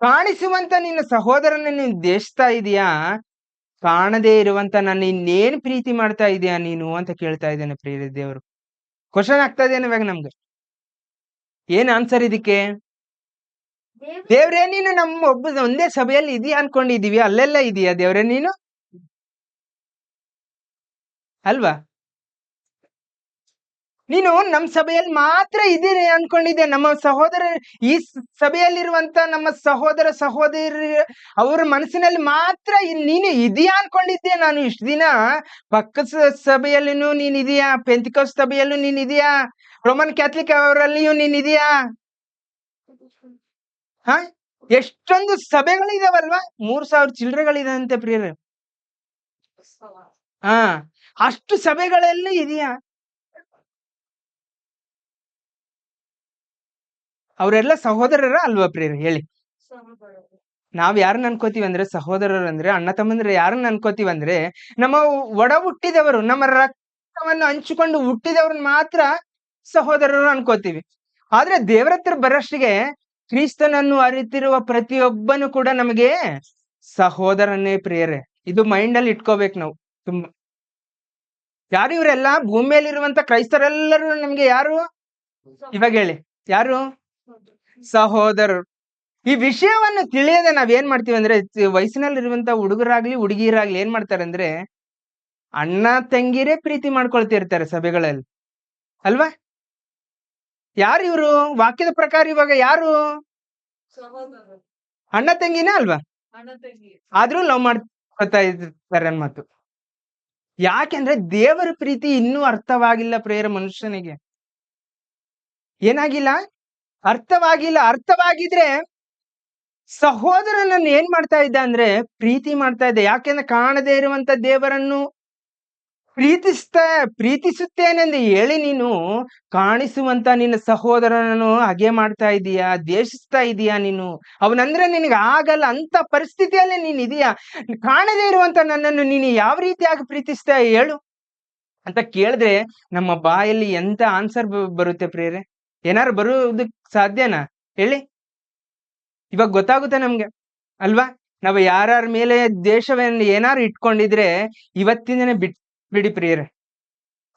ಕಾಣಿಸುವಂತ ನಿನ್ನ ಸಹೋದರನ ನೀನು ದೇಶಿಸ್ತಾ ಇದೀಯಾ, ಕಾಣದೇ ಇರುವಂತ ನನ್ನ ಇನ್ನೇನ್ ಪ್ರೀತಿ ಮಾಡ್ತಾ ಇದೀಯಾ ನೀನು ಅಂತ ಕೇಳ್ತಾ ಇದ್ದೇನೆ ಪ್ರಿಯ ದೇವರು. ಕ್ವಶನ್ ಆಗ್ತಾ ಇದ್ದೇನೆ ಇವಾಗ ನಮ್ಗೆ. ಏನ್ ಆನ್ಸರ್ ಇದಕ್ಕೆ? ದೇವ್ರೇ ನೀನು ನಮ್ಮ ಒಂದೇ ಸಭೆಯಲ್ಲಿ ಇದೀಯಾ ಅನ್ಕೊಂಡಿದೀವಿ, ಅಲ್ಲೆಲ್ಲ ಇದೀಯಾ ದೇವ್ರೇ ನೀನು? ಅಲ್ವಾ? ನೀನು ನಮ್ ಸಭೆಯಲ್ಲಿ ಮಾತ್ರ ಇದೀನಿ ಅನ್ಕೊಂಡಿದ್ದೆ. ನಮ್ಮ ಸಹೋದರ, ಈ ಸಭೆಯಲ್ಲಿರುವಂತ ನಮ್ಮ ಸಹೋದರ ಸಹೋದರಿ ಅವ್ರ ಮನಸ್ಸಿನಲ್ಲಿ ಮಾತ್ರ ನೀನು ಇದೀಯಾ ಅನ್ಕೊಂಡಿದ್ದೆ ನಾನು ಇಷ್ಟು ದಿನ. ಪಕ್ಕದ ಸಭೆಯಲ್ಲಿನೂ ನೀನ್ ಇದೀಯಾ, ಪೆಂತಿಕೋಸ್ ಸಭೆಯಲ್ಲೂ ನೀನ್ ಇದೀಯಾ, ರೋಮನ್ ಕ್ಯಾಥಲಿಕ್ ಅವರಲ್ಲಿಯೂ ನೀನ್ ಇದೀಯಾ? ಎಷ್ಟೊಂದು ಸಭೆಗಳಿದಾವಲ್ವಾ? 3000 ಚಿಲ್ಡ್ರೆಗಳಿದಂತೆ ಪ್ರಿಯರೇ. ಅಷ್ಟು ಸಭೆಗಳಲ್ಲಿ ಇದೆಯಾ? ಅವರೆಲ್ಲ ಸಹೋದರರ ಅಲ್ವಾ ಪ್ರಿಯರೇ? ಹೇಳಿ. ನಾವ್ ಯಾರನ್ನ ಅನ್ಕೋತೀವಿ ಅಂದ್ರೆ, ಸಹೋದರರು ಅಂದ್ರೆ, ಅಣ್ಣ ತಮ್ಮಂದ್ರೆ ಯಾರನ್ನ ಅನ್ಕೋತೀವಿ ಅಂದ್ರೆ, ನಮ್ಮ ಒಡ ಹುಟ್ಟಿದವರು, ನಮ್ಮ ರಕ್ತವನ್ನು ಹಂಚಿಕೊಂಡು ಹುಟ್ಟಿದವ್ರನ್ನ ಮಾತ್ರ ಸಹೋದರರು ಅನ್ಕೋತೀವಿ. ಆದ್ರೆ ದೇವರ ಹತ್ರ ಬರೋಷ್ಟಿಗೆ ಕ್ರಿಸ್ತನನ್ನು ಅರಿತಿರುವ ಪ್ರತಿಯೊಬ್ಬನು ಕೂಡ ನಮಗೆ ಸಹೋದರನೇ ಪ್ರಿಯರೇ. ಇದು ಮೈಂಡ್ ಅಲ್ಲಿ ಇಟ್ಕೋಬೇಕು ನಾವು ತುಂಬಾ. ಯಾರು ಇವರೆಲ್ಲ? ಭೂಮಿಯಲ್ಲಿರುವಂತ ಕ್ರೈಸ್ತರೆಲ್ಲರೂ ನಮ್ಗೆ ಯಾರು? ಇವಾಗ ಹೇಳಿ, ಯಾರು? ಸಹೋದರರು. ಈ ವಿಷಯವನ್ನು ತಿಳಿಯದೆ ನಾವೇನ್ ಮಾಡ್ತೀವಿ ಅಂದ್ರೆ, ವಯಸ್ಸಿನಲ್ಲಿರುವಂತ ಹುಡುಗರಾಗ್ಲಿ ಹುಡುಗಿರಾಗ್ಲಿ ಏನ್ ಮಾಡ್ತಾರೆ ಅಂದ್ರೆ, ಅಣ್ಣ ತಂಗಿರೇ ಪ್ರೀತಿ ಮಾಡ್ಕೊಳ್ತಿರ್ತಾರೆ ಸಭೆಗಳಲ್ಲಿ, ಅಲ್ವಾ? ಯಾರು ಇವರು? ವಾಕ್ಯದ ಪ್ರಕಾರ ಇವಾಗ ಯಾರು? ಅಣ್ಣ ತಂಗಿನೇ ಅಲ್ವಾ? ಆದ್ರೂ ಲವ್ ಮಾಡ್ಕೊಳ್ತಾ ಇರ್ತಾರೆ ಮಾತು. ಯಾಕೆಂದ್ರೆ ದೇವರ ಪ್ರೀತಿ ಇನ್ನೂ ಅರ್ಥವಾಗಿಲ್ಲ ಪ್ರೇರ ಮನುಷ್ಯನಿಗೆ. ಏನಾಗಿಲ್ಲ? ಅರ್ಥವಾಗಿಲ್ಲ. ಅರ್ಥವಾಗಿದ್ರೆ ಸಹೋದರನನ್ನು ಏನ್ ಮಾಡ್ತಾ ಇದ್ದ ಅಂದ್ರೆ ಪ್ರೀತಿ ಮಾಡ್ತಾ ಇದ್ದ. ಯಾಕೆಂದ್ರೆ ಕಾಣದೇ ಇರುವಂತ ದೇವರನ್ನು ಪ್ರೀತಿಸುತ್ತೇನೆಂದು ಹೇಳಿ ನೀನು ಕಾಣಿಸುವಂತ ನಿನ್ನ ಸಹೋದರನನ್ನು ಹಾಗೆ ಮಾಡ್ತಾ ಇದೀಯಾ, ದ್ವೇಷಿಸ್ತಾ ಇದೀಯಾ ನೀನು. ಅವನಂದ್ರೆ ನಿನಗೆ ಆಗಲ್ಲ ಅಂತ ಪರಿಸ್ಥಿತಿಯಲ್ಲೇ ನೀನ್ ಇದೀಯಾ. ಕಾಣದೇ ಇರುವಂತ ನನ್ನನ್ನು ನೀನು ಯಾವ ರೀತಿಯಾಗಿ ಪ್ರೀತಿಸ್ತಾ ಹೇಳು ಅಂತ ಕೇಳಿದ್ರೆ ನಮ್ಮ ಬಾಯಲ್ಲಿ ಎಂತ ಆನ್ಸರ್ ಬರುತ್ತೆ ಪ್ರಿಯರೇ? ಏನಾರು ಬರುವುದಕ್ ಸಾಧ್ಯನಾ ಹೇಳಿ? ಇವಾಗ ಗೊತ್ತಾಗುತ್ತೆ ನಮ್ಗೆ, ಅಲ್ವಾ? ನಾವು ಯಾರ್ಯಾರ ಮೇಲೆ ದ್ವೇಷವನ್ನು ಏನಾರು ಇಟ್ಕೊಂಡಿದ್ರೆ ಇವತ್ತಿಂದನೇ ಬಿಡಿ ಪ್ರಿಯರೇ.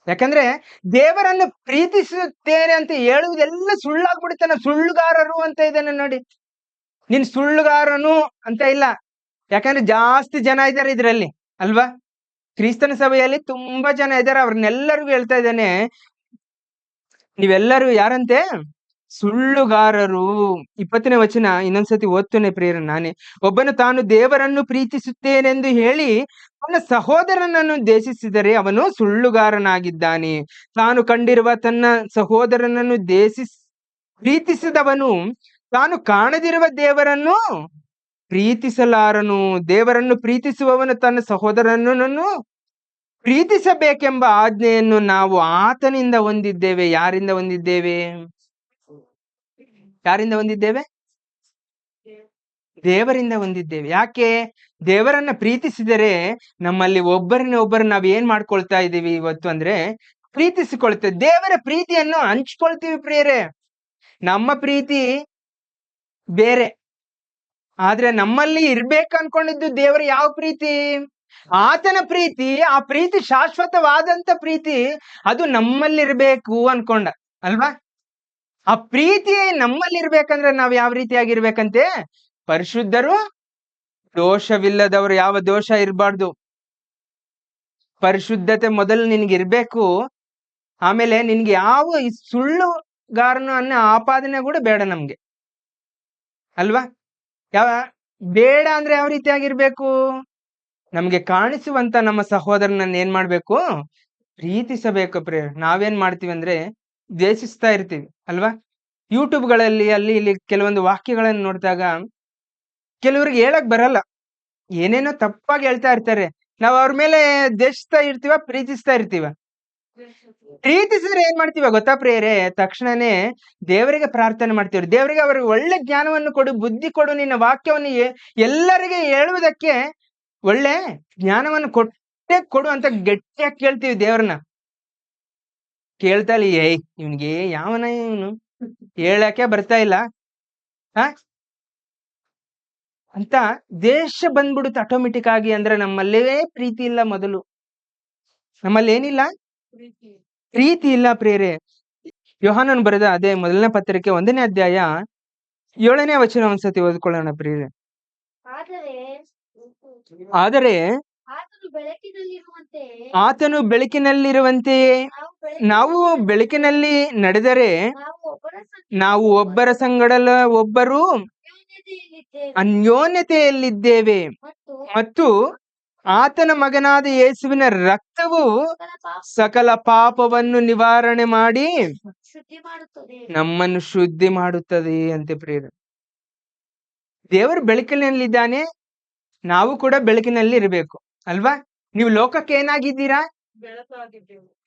ಯಾಕಂದ್ರೆ ದೇವರನ್ನು ಪ್ರೀತಿಸುತ್ತೇನೆ ಅಂತ ಹೇಳುವುದೆಲ್ಲ ಸುಳ್ಳಾಗ್ಬಿಡುತ್ತೆ. ಸುಳ್ಳುಗಾರರು ಅಂತ ಇದ್ದಾನೆ ನೋಡಿ. ನೀನ್ ಸುಳ್ಳುಗಾರನು ಅಂತ ಇಲ್ಲ, ಯಾಕಂದ್ರೆ ಜಾಸ್ತಿ ಜನ ಇದ್ದಾರೆ ಇದ್ರಲ್ಲಿ ಅಲ್ವಾ. ಕ್ರಿಸ್ತನ ಸಭೆಯಲ್ಲಿ ತುಂಬಾ ಜನ ಇದ್ದಾರೆ, ಅವ್ರನ್ನೆಲ್ಲರಿಗೂ ಹೇಳ್ತಾ ಇದ್ದಾನೆ, ನೀವೆಲ್ಲರೂ ಯಾರಂತೆ? ಸುಳ್ಳುಗಾರರು. 20ನೇ ವಚನ ಇನ್ನೊಂದ್ಸತಿ ಓದ್ತೇನೆ ಪ್ರಿಯರ ನಾನೇ. ಒಬ್ಬನು ತಾನು ದೇವರನ್ನು ಪ್ರೀತಿಸುತ್ತೇನೆಂದು ಹೇಳಿ ತನ್ನ ಸಹೋದರನನ್ನು ದ್ವೇಷಿಸಿದರೆ ಅವನು ಸುಳ್ಳುಗಾರನಾಗಿದ್ದಾನೆ. ತಾನು ಕಂಡಿರುವ ತನ್ನ ಸಹೋದರನನ್ನು ಪ್ರೀತಿಸಿದವನು ತಾನು ಕಾಣದಿರುವ ದೇವರನ್ನು ಪ್ರೀತಿಸಲಾರನು. ದೇವರನ್ನು ಪ್ರೀತಿಸುವವನು ತನ್ನ ಸಹೋದರನನ್ನು ಪ್ರೀತಿಸಬೇಕೆಂಬ ಆಜ್ಞೆಯನ್ನು ನಾವು ಆತನಿಂದ ಹೊಂದಿದ್ದೇವೆ. ಯಾರಿಂದ ಹೊಂದಿದ್ದೇವೆ? ಯಾರಿಂದ ಹೊಂದಿದ್ದೇವೆ? ದೇವರಿಂದ ಹೊಂದಿದ್ದೇವೆ. ಯಾಕೆ? ದೇವರನ್ನ ಪ್ರೀತಿಸಿದರೆ ನಮ್ಮಲ್ಲಿ ಒಬ್ಬರು ನಾವ್ ಏನ್ ಮಾಡ್ಕೊಳ್ತಾ ಇದ್ದೀವಿ ಇವತ್ತು ಅಂದ್ರೆ ಪ್ರೀತಿಸಿಕೊಳ್ತೇವೆ. ದೇವರ ಪ್ರೀತಿಯನ್ನು ಹಂಚ್ಕೊಳ್ತೀವಿ ಪ್ರಿಯರೇ. ನಮ್ಮ ಪ್ರೀತಿ ಬೇರೆ, ಆದ್ರೆ ನಮ್ಮಲ್ಲಿ ಇರ್ಬೇಕು ಅನ್ಕೊಂಡಿದ್ದು ದೇವರ ಯಾವ ಪ್ರೀತಿ? ಆತನ ಪ್ರೀತಿ. ಆ ಪ್ರೀತಿ ಶಾಶ್ವತವಾದಂತ ಪ್ರೀತಿ, ಅದು ನಮ್ಮಲ್ಲಿರ್ಬೇಕು ಅನ್ಕೊಂಡ ಅಲ್ವಾ. ಆ ಪ್ರೀತಿ ನಮ್ಮಲ್ಲಿರ್ಬೇಕಂದ್ರೆ ನಾವ್ ಯಾವ ರೀತಿಯಾಗಿರ್ಬೇಕಂತೆ? ಪರಿಶುದ್ಧರು, ದೋಷವಿಲ್ಲದವರು. ಯಾವ ದೋಷ ಇರಬಾರ್ದು. ಪರಿಶುದ್ಧತೆ ಮೊದಲು ನಿನ್ಗಿರ್ಬೇಕು. ಆಮೇಲೆ ನಿನ್ಗೆ ಯಾವ ಸುಳ್ಳುಗಾರನು ಅನ್ನೋ ಆಪಾದನೆ ಕೂಡ ಬೇಡ ನಮ್ಗೆ ಅಲ್ವಾ. ಬೇಡ ಅಂದ್ರೆ ಯಾವ ರೀತಿಯಾಗಿರ್ಬೇಕು? ನಮ್ಗೆ ಕಾಣಿಸುವಂತ ನಮ್ಮ ಸಹೋದರನನ್ನ ಏನ್ ಮಾಡ್ಬೇಕು? ಪ್ರೀತಿಸಬೇಕು ಪ್ರಿಯ. ನಾವೇನ್ ಮಾಡ್ತೀವಿ ಅಂದ್ರೆ ದ್ವೇಷಿಸ್ತಾ ಇರ್ತೀವಿ ಅಲ್ವಾ. ಯೂಟ್ಯೂಬ್ಗಳಲ್ಲಿ ಅಲ್ಲಿ ಇಲ್ಲಿ ಕೆಲವೊಂದು ವಾಕ್ಯಗಳನ್ನು ನೋಡಿದಾಗ ಕೆಲವ್ರಿಗೆ ಹೇಳಕ್ ಬರಲ್ಲ, ಏನೇನೋ ತಪ್ಪಾಗಿ ಹೇಳ್ತಾ ಇರ್ತಾರೆ. ನಾವ್ ಅವ್ರ ಮೇಲೆ ದ್ವೇಷಿಸ್ತಾ ಇರ್ತೀವ, ಪ್ರೀತಿಸ್ತಾ ಇರ್ತೀವ. ಪ್ರೀತಿಸಿದ್ರೆ ಏನ್ ಮಾಡ್ತೀವ ಗೊತ್ತಾ ಪ್ರಿಯರೇ? ತಕ್ಷಣನೇ ದೇವರಿಗೆ ಪ್ರಾರ್ಥನೆ ಮಾಡ್ತೀವಿ. ದೇವರಿಗೆ ಅವ್ರಿಗೆ ಒಳ್ಳೆ ಜ್ಞಾನವನ್ನು ಕೊಡು, ಬುದ್ಧಿ ಕೊಡು, ನಿನ್ನ ವಾಕ್ಯವನ್ನು ಎಲ್ಲರಿಗೆ ಹೇಳುವುದಕ್ಕೆ ಒಳ್ಳೆ ಜ್ಞಾನವನ್ನು ಕೊಟ್ಟೆ ಕೊಡು ಅಂತ ಗಟ್ಟಿಯಾಗಿ ಕೇಳ್ತೀವಿ ದೇವ್ರನ್ನ. ಕೇಳ್ತಾಲಿ ಇವನ್ಗೆ ಯಾವನ ಇವನು ಹೇಳಕ್ಕೆ ಬರ್ತಾ ಇಲ್ಲ ಅಂತ ದೇಶ ಬಂದ್ಬಿಡುತ್ತೆ ಆಟೋಮೆಟಿಕ್ ಆಗಿ. ಅಂದ್ರೆ ನಮ್ಮಲ್ಲೇ ಪ್ರೀತಿ ಇಲ್ಲ. ಮೊದಲು ನಮ್ಮಲ್ಲಿ ಏನಿಲ್ಲ? ಪ್ರೀತಿ ಇಲ್ಲ ಪ್ರಿಯರೇ. ಯೋಹಾನನ್ ಬರೆದ ಅದೇ 1ನೇ ಪತ್ರಿಕೆ 1ನೇ ಅಧ್ಯಾಯ 7ನೇ ವಚನ ಒಂದ್ಸತಿ ಓದ್ಕೊಳ್ಳೋಣ ಪ್ರಿಯರೇ. ಆದರೆ ಆತನು ಬೆಳಕಿನಲ್ಲಿರುವಂತೆಯೇ ನಾವು ಬೆಳಕಿನಲ್ಲಿ ನಡೆದರೆ ನಾವು ಒಬ್ಬರ ಸಂಗಡ ಒಬ್ಬರು ಅನ್ಯೋನ್ಯತೆಯಲ್ಲಿದ್ದೇವೆ ಮತ್ತು ಆತನ ಮಗನಾದ ಯೇಸುವಿನ ರಕ್ತವು ಸಕಲ ಪಾಪವನ್ನು ನಿವಾರಣೆ ಮಾಡಿ ನಮ್ಮನ್ನು ಶುದ್ಧಿ ಮಾಡುತ್ತದೆ ಅಂತೆ ಪ್ರಿಯರೇ. ದೇವರು ಬೆಳಕಿನಲ್ಲಿದ್ದಾನೆ, ನಾವು ಕೂಡ ಬೆಳಕಿನಲ್ಲಿ ಇರಬೇಕು ಅಲ್ವಾ. ನೀವು ಲೋಕಕ್ಕೆ ಏನಾಗಿದ್ದೀರಾ?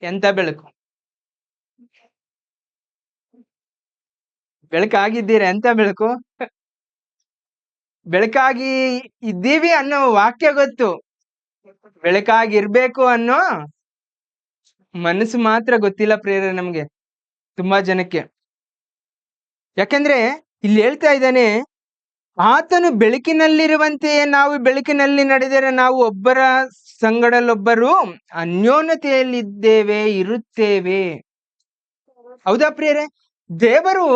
ಎಂತ ಬೆಳಕು? ಬೆಳಕಾಗಿದ್ದೀರಾ? ಎಂತ ಬೆಳಕು? ಬೆಳಕಾಗಿ ಇದ್ದೀವಿ ಅನ್ನೋ ವಾಕ್ಯ ಗೊತ್ತು, ಬೆಳಕಾಗಿರ್ಬೇಕು ಅನ್ನೋ ಮನಸ್ಸು ಮಾತ್ರ ಗೊತ್ತಿಲ್ಲ ಪ್ರೇರ ನಮ್ಗೆ, ತುಂಬಾ ಜನಕ್ಕೆ. ಯಾಕಂದ್ರೆ ಇಲ್ಲಿ ಹೇಳ್ತಾ ಇದ್ದಾನೆ, ಆತನು ಬೆಳಕಿನಲ್ಲಿರುವಂತೆಯೇ ನಾವು ಬೆಳಕಿನಲ್ಲಿ ನಡೆದರೆ ನಾವು ಒಬ್ಬರ ಸಂಗಡಲ್ಲೊಬ್ಬರು ಅನ್ಯೋನ್ಯತೆಯಲ್ಲಿದ್ದೇವೆ, ಇರುತ್ತೇವೆ. ಹೌದಾ ಪ್ರಿಯರೇ? ದೇವರು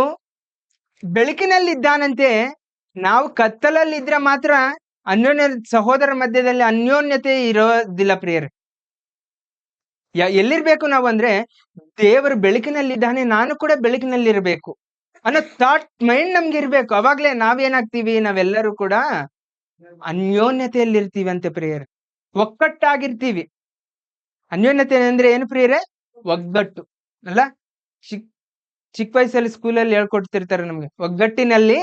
ಬೆಳಕಿನಲ್ಲಿದ್ದಾನಂತೆ, ನಾವು ಕತ್ತಲಲ್ಲಿದ್ರೆ ಮಾತ್ರ ಸಹೋದರ ಮಧ್ಯದಲ್ಲಿ ಅನ್ಯೋನ್ಯತೆ ಇರೋದಿಲ್ಲ ಪ್ರಿಯರೇ. ಎಲ್ಲಿರ್ಬೇಕು ನಾವು ಅಂದ್ರೆ, ದೇವರು ಬೆಳಕಿನಲ್ಲಿದ್ದಾನೆ, ನಾನು ಕೂಡ ಬೆಳಕಿನಲ್ಲಿರ್ಬೇಕು ಅನ್ನೋ ಥಾಟ್ ಮೈಂಡ್ ನಮ್ಗೆ ಇರ್ಬೇಕು. ಅವಾಗ್ಲೇ ನಾವೇನಾಗ್ತೀವಿ? ನಾವೆಲ್ಲರೂ ಕೂಡ ಅನ್ಯೋನ್ಯತೆಯಲ್ಲಿರ್ತೀವಿ ಅಂತೆ ಪ್ರಿಯರೇ, ಒಕ್ಕಟ್ಟಾಗಿರ್ತೀವಿ. ಅನ್ಯೋನ್ಯತೆ ಅಂದ್ರೆ ಏನು ಪ್ರಿಯರೇ? ಒಗ್ಗಟ್ಟು ಅಲ್ಲ. ಚಿಕ್ಕ ವಯಸ್ಸಲ್ಲಿ ಸ್ಕೂಲಲ್ಲಿ ಹೇಳ್ಕೊಡ್ತಿರ್ತಾರೆ ನಮ್ಗೆ, ಒಗ್ಗಟ್ಟಿನಲ್ಲಿ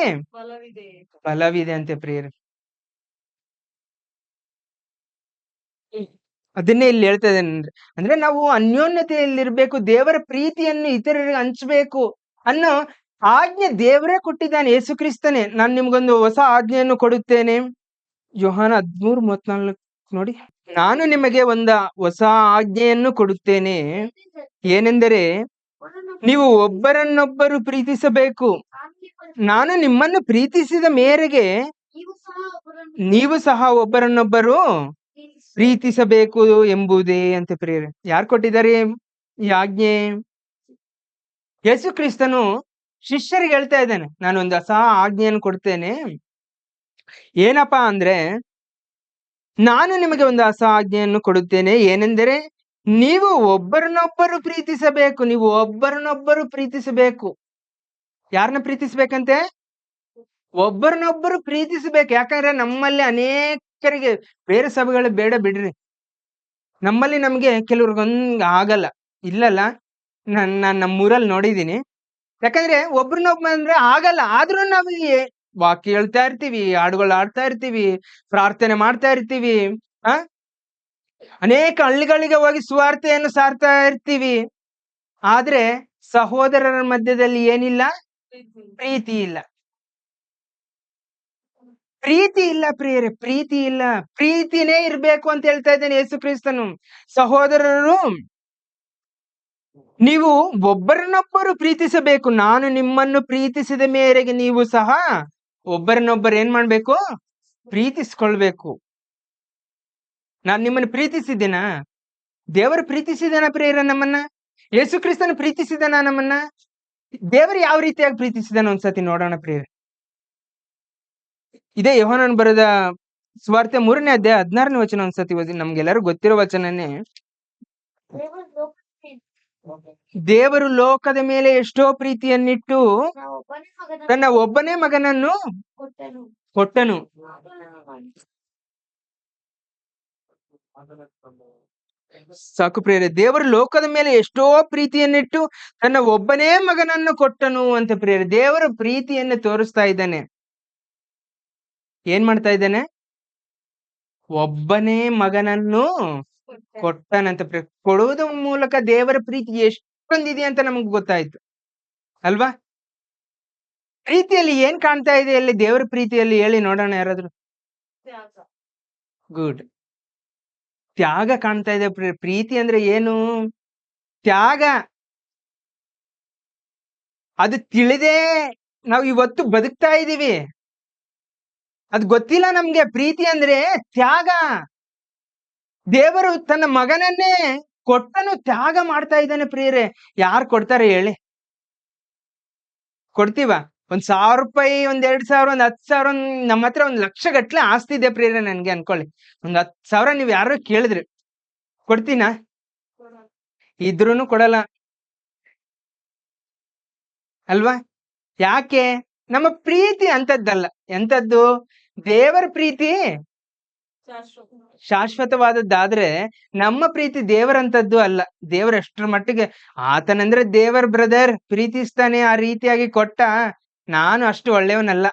ಬಲವಿದೆ ಅಂತೆ ಪ್ರಿಯರೇ. ಅದನ್ನೇ ಇಲ್ಲಿ ಹೇಳ್ತಾ ಇದ್ದೇನೆ. ಅಂದ್ರೆ ನಾವು ಅನ್ಯೋನ್ಯತೆಯಲ್ಲಿರ್ಬೇಕು, ದೇವರ ಪ್ರೀತಿಯನ್ನು ಇತರರಿಗೆ ಹಂಚ್ಬೇಕು ಅನ್ನೋ ಆಜ್ಞೆ ದೇವರೇ ಕೊಟ್ಟಿದ್ದಾನೆ, ಯೇಸು ಕ್ರಿಸ್ತನೇ. ನಾನು ನಿಮ್ಗೊಂದು ಹೊಸ ಆಜ್ಞೆಯನ್ನು ಕೊಡುತ್ತೇನೆ. ಯೋಹಾನ 13:34 ನೋಡಿ. ನಾನು ನಿಮಗೆ ಹೊಸ ಆಜ್ಞೆಯನ್ನು ಕೊಡುತ್ತೇನೆ, ಏನೆಂದರೆ ನೀವು ಒಬ್ಬರನ್ನೊಬ್ಬರು ಪ್ರೀತಿಸಬೇಕು. ನಾನು ನಿಮ್ಮನ್ನು ಪ್ರೀತಿಸಿದ ಮೇರೆಗೆ ನೀವು ಸಹ ಒಬ್ಬರನ್ನೊಬ್ಬರು ಪ್ರೀತಿಸಬೇಕು ಎಂಬುದೇ ಅಂತ ಪ್ರಿಯರೇ. ಯಾರು ಕೊಟ್ಟಿದ್ದಾರೆ ಈ ಆಜ್ಞೆ? ಯೇಸು ಕ್ರಿಸ್ತನು ಶಿಷ್ಯರಿಗೆ ಹೇಳ್ತಾ ಇದ್ದಾನೆ, ನಾನು ಒಂದು ಹೊಸ ಆಜ್ಞೆಯನ್ನು ಕೊಡ್ತೇನೆ. ಏನಪ್ಪಾ ಅಂದ್ರೆ, ನಾನು ನಿಮಗೆ ಒಂದು ಹೊಸ ಆಜ್ಞೆಯನ್ನು ಕೊಡುತ್ತೇನೆ. ಏನೆಂದರೆ, ನೀವು ಒಬ್ಬರನ್ನೊಬ್ಬರು ಪ್ರೀತಿಸಬೇಕು. ನೀವು ಒಬ್ಬರನ್ನೊಬ್ಬರು ಪ್ರೀತಿಸಬೇಕು. ಯಾರನ್ನ ಪ್ರೀತಿಸ್ಬೇಕಂತೆ? ಒಬ್ಬರನ್ನೊಬ್ಬರು ಪ್ರೀತಿಸಬೇಕು. ಯಾಕಂದ್ರೆ ನಮ್ಮಲ್ಲಿ ಅನೇಕರಿಗೆ, ಬೇರೆ ಸಭೆಗಳು ಬೇಡ ಬಿಡ್ರಿ, ನಮ್ಮಲ್ಲಿ ನಮ್ಗೆ ಕೆಲವ್ರಿಗೊಂದ್ ಆಗಲ್ಲ. ಇಲ್ಲಲ್ಲ, ನಾನ್ ನಮ್ಮೂರಲ್ಲಿ ನೋಡಿದೀನಿ. ಯಾಕಂದ್ರೆ ಒಬ್ರನ್ನೊಬ್ಬ ಅಂದ್ರೆ ಆಗಲ್ಲ. ಆದ್ರೂ ನಾವು ವಾಕ್ಯ ಹೇಳ್ತಾ ಇರ್ತೀವಿ, ಹಾಡುಗಳು ಆಡ್ತಾ ಇರ್ತೀವಿ, ಪ್ರಾರ್ಥನೆ ಮಾಡ್ತಾ ಇರ್ತೀವಿ, ಆ ಅನೇಕ ಹಳ್ಳಿಗಳಿಗೆ ಹೋಗಿ ಸುವಾರ್ತೆಯನ್ನು ಸಾರ್ತಾ ಇರ್ತೀವಿ. ಆದ್ರೆ ಸಹೋದರರ ಮಧ್ಯದಲ್ಲಿ ಏನಿಲ್ಲ? ಪ್ರೀತಿ ಇಲ್ಲ. ಪ್ರೀತಿ ಇಲ್ಲ ಪ್ರಿಯರೇ, ಪ್ರೀತಿ ಇಲ್ಲ. ಪ್ರೀತಿನೇ ಇರ್ಬೇಕು ಅಂತ ಹೇಳ್ತಾ ಇದ್ದೇನೆ ಯೇಸು ಕ್ರಿಸ್ತನು. ಸಹೋದರರು, ನೀವು ಒಬ್ಬರನ್ನೊಬ್ಬರು ಪ್ರೀತಿಸಬೇಕು. ನಾನು ನಿಮ್ಮನ್ನು ಪ್ರೀತಿಸಿದ ಮೇರೆಗೆ ನೀವು ಸಹ ಒಬ್ಬರನ್ನೊಬ್ಬರು ಏನ್ ಮಾಡ್ಬೇಕು? ಪ್ರೀತಿಸ್ಕೊಳ್ಬೇಕು. ನಾನ್ ನಿಮ್ಮನ್ನು ಪ್ರೀತಿಸಿದ್ದೇನಾ? ದೇವರು ಪ್ರೀತಿಸಿದಾನ ಪ್ರಿಯರ ನಮ್ಮನ್ನ? ಯೇಸು ಕ್ರಿಸ್ತನು ಪ್ರೀತಿಸಿದಾನ ನಮ್ಮನ್ನ? ದೇವರು ಯಾವ ರೀತಿಯಾಗಿ ಪ್ರೀತಿಸಿದಾನ ಒಂದ್ಸತಿ ನೋಡೋಣ ಪ್ರಿಯರೇ. ಇದೇ ಯೋಹಾನನ ಬರೆದ ಸುವಾರ್ತೆ 3ನೇ ಅಧ್ಯಾಯ 16ನೇ ವಚನ ಒಂದ್ಸತಿ ಓದಿ. ನಮ್ಗೆಲ್ಲರೂ ಗೊತ್ತಿರೋ ವಚನನೇ. ದೇವರು ಲೋಕದ ಮೇಲೆ ಎಷ್ಟೋ ಪ್ರೀತಿಯನ್ನಿಟ್ಟು ತನ್ನ ಒಬ್ಬನೇ ಮಗನನ್ನು ಕೊಟ್ಟನು. ಸಾಕು ಪ್ರಿಯರೇ, ದೇವರು ಲೋಕದ ಮೇಲೆ ಎಷ್ಟೋ ಪ್ರೀತಿಯನ್ನಿಟ್ಟು ತನ್ನ ಒಬ್ಬನೇ ಮಗನನ್ನು ಕೊಟ್ಟನು ಅಂತ ಪ್ರಿಯರೇ. ದೇವರ ಪ್ರೀತಿಯನ್ನು ತೋರಿಸ್ತಾ ಇದ್ದಾನೆ. ಏನ್ ಮಾಡ್ತಾ ಇದ್ದಾನೆ? ಒಬ್ಬನೇ ಮಗನನ್ನು ಕೊಟ್ಟನಂತ ಪ್ರಿಯ. ಕೊಡುವುದರ ಮೂಲಕ ದೇವರ ಪ್ರೀತಿ ಎಷ್ಟೊಂದಿದೆ ಅಂತ ನಮಗ್ ಗೊತ್ತಾಯ್ತು ಅಲ್ವಾ? ಪ್ರೀತಿಯಲ್ಲಿ ಏನ್ ಕಾಣ್ತಾ ಇದೆ ಅಲ್ಲಿ? ದೇವರ ಪ್ರೀತಿಯಲ್ಲಿ ಹೇಳಿ ನೋಡೋಣ ಯಾರಾದ್ರೂ. ಗುಡ್. ತ್ಯಾಗ ಕಾಣ್ತಾ ಇದೆ. ಪ್ರೀತಿ ಅಂದ್ರೆ ಏನು? ತ್ಯಾಗ. ಅದು ತಿಳಿದೇ ನಾವು ಇವತ್ತು ಬದುಕ್ತಾ ಇದೀವಿ. ಅದು ಗೊತ್ತಿಲ್ಲ ನಮ್ಗೆ. ಪ್ರೀತಿ ಅಂದ್ರೆ ತ್ಯಾಗ. ದೇವರು ತನ್ನ ಮಗನನ್ನೇ ಕೊಟ್ಟನು, ತ್ಯಾಗ ಮಾಡ್ತಾ ಇದ್ದಾನೆ ಪ್ರಿಯರೇ. ಯಾರು ಕೊಡ್ತಾರೆ ಹೇಳಿ? ಕೊಡ್ತೀವ? 1,000 ರೂಪಾಯಿ, 2,000, 10,000, ನಮ್ಮ ಹತ್ರ 1,00,000 ಗಟ್ಲೆ ಆಸ್ತಿ ಇದೆ ಪ್ರಿಯರೇ ನನ್ಗೆ ಅನ್ಕೊಳ್ಳಿ. 10,000 ನೀವ್ ಯಾರು ಕೇಳಿದ್ರಿ ಕೊಡ್ತೀನಾ? ಇದ್ರೂನು ಕೊಡಲ್ಲ ಅಲ್ವಾ? ಯಾಕೆ? ನಮ್ಮ ಪ್ರೀತಿ ಅಂತದ್ದಲ್ಲ. ಎಂತದ್ದು? ದೇವರ ಪ್ರೀತಿ ಶಾಶ್ವತವಾದದ್ದಾದ್ರೆ ನಮ್ಮ ಪ್ರೀತಿ ದೇವರಂತದ್ದು ಅಲ್ಲ. ದೇವರ ಎಷ್ಟರ ಮಟ್ಟಿಗೆ ಆತನಂದ್ರೆ ದೇವರ ಬ್ರದರ್ ಪ್ರೀತಿಸ್ತಾನೆ, ಆ ರೀತಿಯಾಗಿ ಕೊಟ್ಟ. ನಾನು ಅಷ್ಟು ಒಳ್ಳೆಯವನಲ್ಲ.